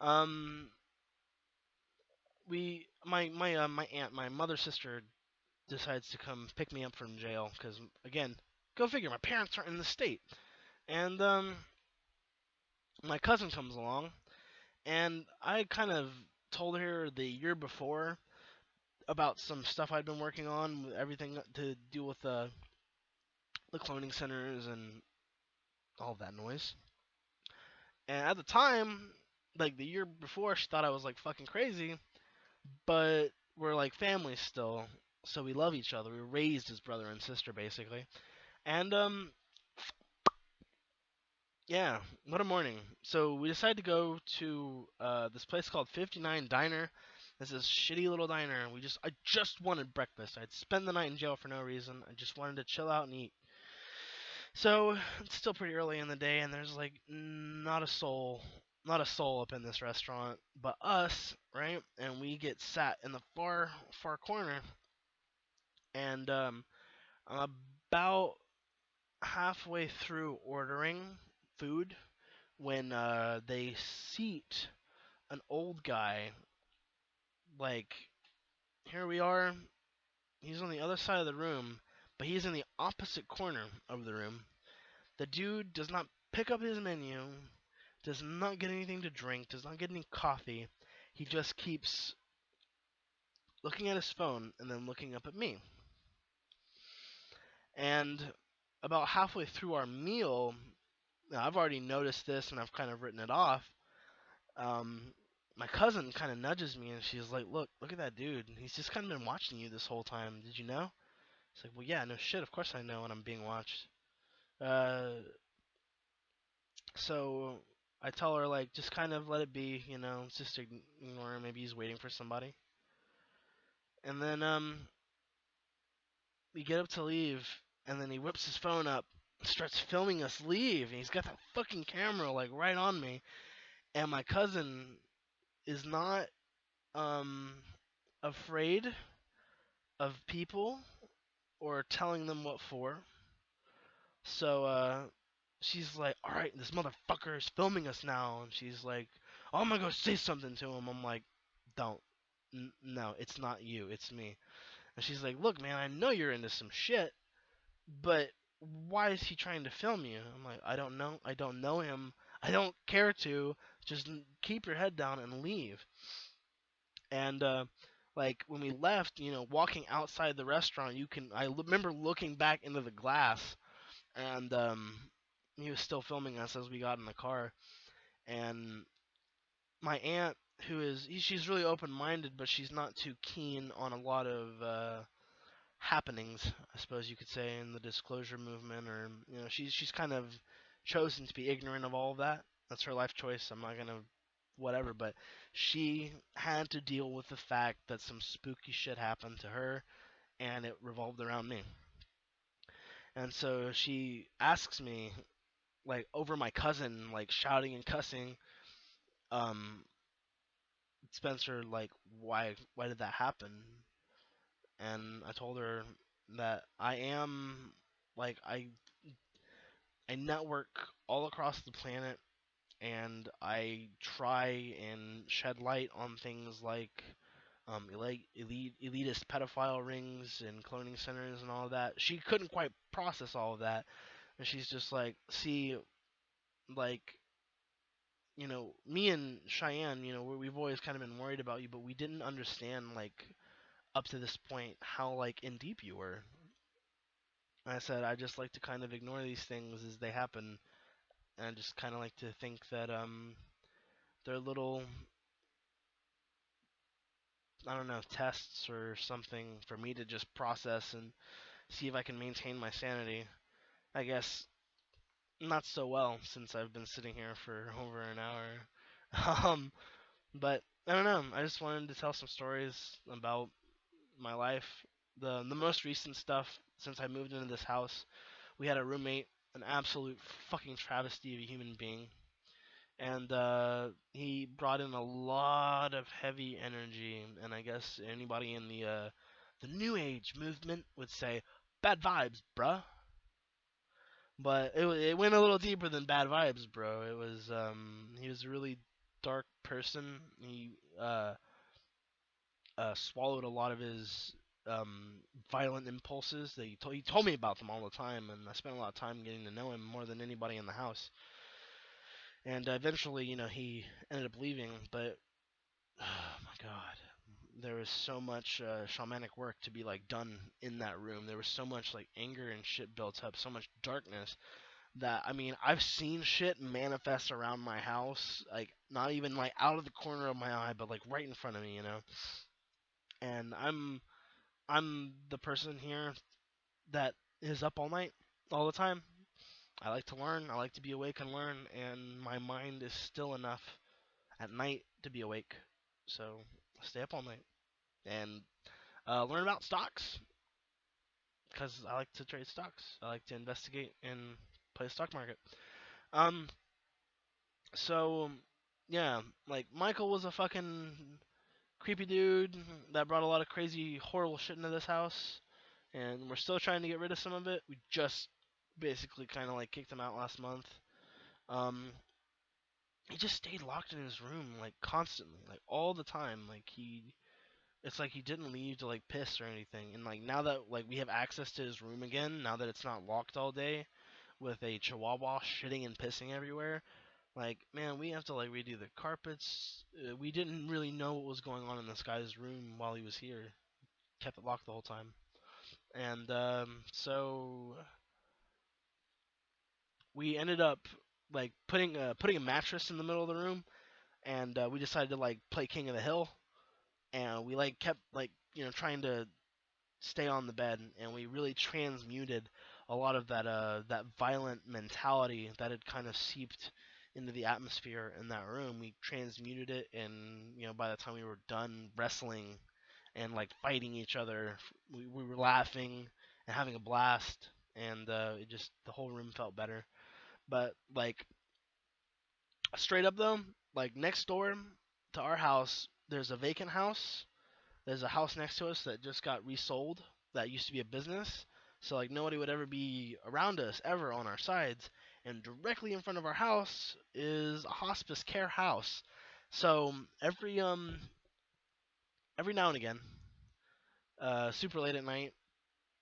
Um, my aunt, my mother's sister, decides to come pick me up from jail because again, go figure, my parents aren't in the state. And my cousin comes along, and I kind of told her the year before about some stuff I'd been working on, everything to do with the cloning centers and all of that noise. And at the time, like the year before, she thought I was like fucking crazy, but we're like family still, so we love each other. We were raised as brother and sister basically. And yeah, what a morning. So we decided to go to this place called 59 Diner. This is shitty little diner. I just wanted breakfast. I'd spent the night in jail for no reason. I just wanted to chill out and eat. So it's still pretty early in the day, and there's like not a soul up in this restaurant, but us, right? And we get sat in the far corner, and I'm about halfway through ordering food when they seat an old guy. Like, here we are. He's on the other side of the room, but he's in the opposite corner of the room. The dude does not pick up his menu, does not get anything to drink, does not get any coffee. He just keeps looking at his phone and then looking up at me. And about halfway through our meal, now I've already noticed this and I've kind of written it off. Um, my cousin kind of nudges me and she's like, look at that dude. He's just kind of been watching you this whole time. Did you know? It's like, well, yeah, no shit. Of course I know when I'm being watched. Uh, so I tell her like, just kind of let it be, you know, just ignore him. Maybe he's waiting for somebody. And then we get up to leave, and then he whips his phone up, starts filming us leave, and he's got that fucking camera like right on me. And my cousin is not um afraid of people or telling them what for. So she's like, "All right, this motherfucker is filming us now," and she's like, "Oh, I'm gonna go say something to him." I'm like, "Don't. No, it's not you, it's me." And she's like, "Look, man, I know you're into some shit, but why is he trying to film you?" I'm like, "I don't know. I don't know him. I don't care to. Just keep your head down and leave." And like when we left, you know, walking outside the restaurant, I remember looking back into the glass, and he was still filming us as we got in the car. And my aunt, she's really open-minded, but she's not too keen on a lot of happenings, I suppose you could say, in the disclosure movement, or you know, she's kind of chosen to be ignorant of all of that. That's her life choice. I'm not gonna whatever, but she had to deal with the fact that some spooky shit happened to her, and it revolved around me. And so she asks me, like over my cousin, like shouting and cussing, um, Spencer, like why did that happen? And I told her that like I network all across the planet, and I try and shed light on things like elitist pedophile rings and cloning centers and all of that. She couldn't quite process all of that, and she's just like, "See, like, me and Cheyenne, we've always kind of been worried about you, but we didn't understand, like, up to this point, how, like, in deep you were. I said I just like to kind of ignore these things as they happen, and I just kind of like to think that they're little, I don't know, tests or something for me to just process and see if I can maintain my sanity. I guess not so well since I've been sitting here for over an hour. But I don't know. I just wanted to tell some stories about my life. The most recent stuff since I moved into this house, we had a roommate, an absolute fucking travesty of a human being, and he brought in a lot of heavy energy. And I guess anybody in the New Age movement would say bad vibes, bruh. But it went a little deeper than bad vibes, bro. It was he was a really dark person. He swallowed a lot of his violent impulses. That he told me about them all the time, and I spent a lot of time getting to know him more than anybody in the house. And eventually, he ended up leaving. But oh my god, there was so much shamanic work to be like done in that room. There was so much like anger and shit built up, so much darkness that, I mean, I've seen shit manifest around my house, like not even like out of the corner of my eye, but like right in front of me. And I'm the person here that is up all night, all the time. I like to learn. I like to be awake and learn, and my mind is still enough at night to be awake. So I stay up all night and learn about stocks because I like to trade stocks. I like to investigate and play the stock market. Um, so yeah, like Michael was a fucking creepy dude that brought a lot of crazy, horrible shit into this house, and we're still trying to get rid of some of it. We just basically kind of like kicked him out last month. Um, he just stayed locked in his room like constantly, like all the time. It's like he didn't leave to like piss or anything. And like now that like we have access to his room again, now that it's not locked all day, with a chihuahua shitting and pissing everywhere, like, man, we have to like redo the carpets. We didn't really know what was going on in this guy's room while he was here. Kept it locked the whole time. And so we ended up like putting a mattress in the middle of the room, and we decided to like play King of the Hill, and we like kept like trying to stay on the bed, and we really transmuted a lot of that violent mentality that had kind of seeped into the atmosphere in that room. We transmuted it, and by the time we were done wrestling and like fighting each other, we were laughing and having a blast, and it just the whole room felt better. But like straight up though, like next door to our house, there's a vacant house. There's a house next to us that just got resold that used to be a business. So like nobody would ever be around us ever on our sides. And directly in front of our house is a hospice care house. So every now and again, super late at night,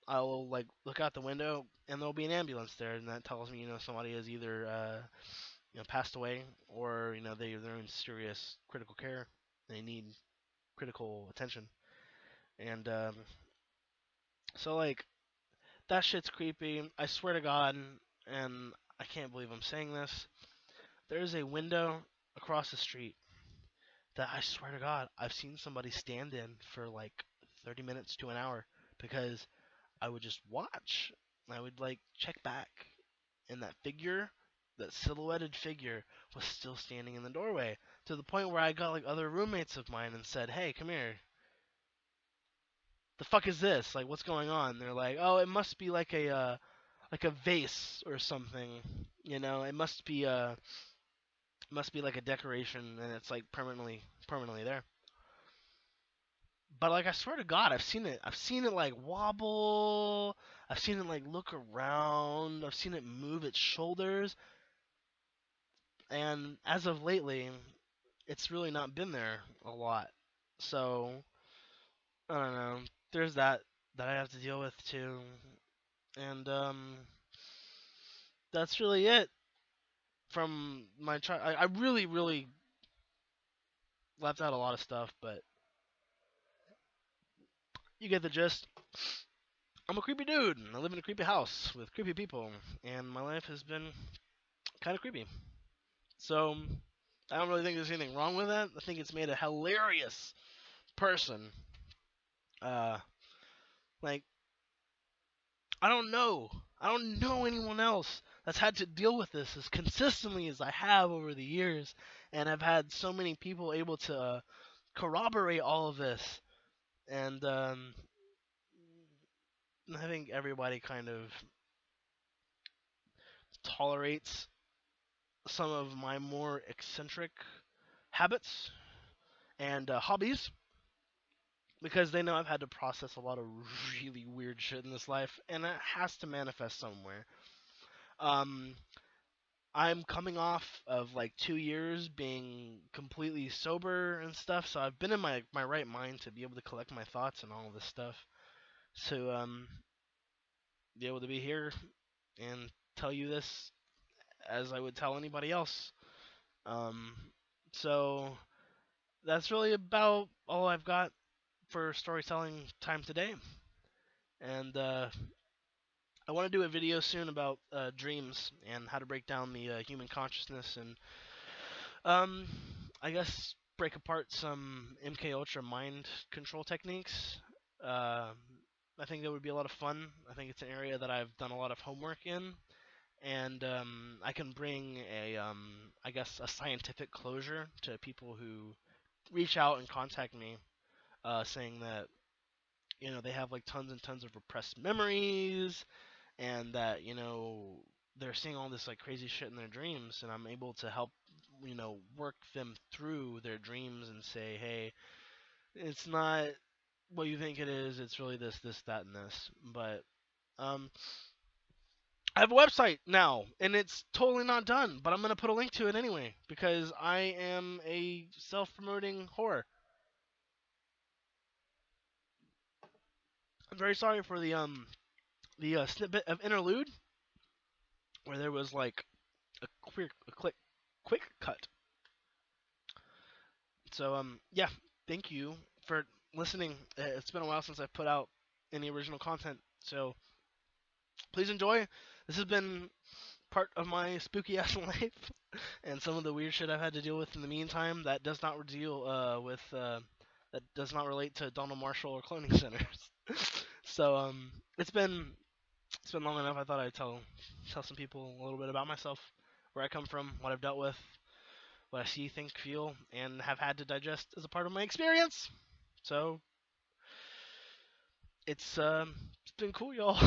I'll like look out the window and there'll be an ambulance there, and that tells me somebody has either passed away, or they're in serious critical care. They need critical attention. And so like that shit's creepy. I swear to God, and I can't believe I'm saying this. There's a window across the street that I swear to God I've seen somebody stand in for like 30 minutes to an hour, because I would just watch. I would like check back, and that figure, that silhouetted figure, was still standing in the doorway, to the point where I got like other roommates of mine and said, "Hey, come here. The fuck is this? Like, what's going on?" They're like, "Oh, it must be like a vase or something. It must be like a decoration, and it's like permanently there." But like I swear to God, I've seen it. I've seen it like wobble. I've seen it like look around. I've seen it move its shoulders. And as of lately, it's really not been there a lot. So I don't know. There's that I have to deal with too. And that's really it. from my child. I really, really left out a lot of stuff, but you get the gist. I'm a creepy dude. I live in a creepy house with creepy people, and my life has been kind of creepy. So I don't really think there's anything wrong with that. I think it's made a hilarious person. Uh, like I don't know. I don't know anyone else that's had to deal with this as consistently as I have over the years, and I've had so many people able to corroborate all of this, and I think everybody kind of tolerates some of my more eccentric habits and hobbies because they know I've had to process a lot of really weird shit in this life, and it has to manifest somewhere. Um, I'm coming off of like 2 years being completely sober and stuff, so I've been in my right mind to be able to collect my thoughts and all of this stuff. So be able to be here and tell you this as I would tell anybody else. Um, so that's really about all I've got for storytelling time today. And I want to do a video soon about dreams and how to break down the human consciousness and um, I guess break apart some MK Ultra mind control techniques. Uh, I think that would be a lot of fun. I think it's an area that I've done a lot of homework in, and I can bring a I guess a scientific closure to people who reach out and contact me, saying that they have like tons and tons of repressed memories, and that they're seeing all this like crazy shit in their dreams, and I'm able to help work them through their dreams and say, hey, it's not what you think it is. It's really this, this, that, and this. But um, I have a website now, and it's totally not done. But I'm gonna put a link to it anyway because I am a self-promoting whore. I'm very sorry for the snippet of interlude where there was like a quick cut. So yeah, thank you for listening. It's been a while since I've put out any original content, so please enjoy. This has been part of my spooky ass life and some of the weird shit I've had to deal with in the meantime. That does not deal with that does not relate to Donald Marshall or cloning centers. So it's been long enough. I thought I'd tell some people a little bit about myself, where I come from, what I've dealt with, what I see, think, feel, and have had to digest as a part of my experience. So it's been cool, y'all.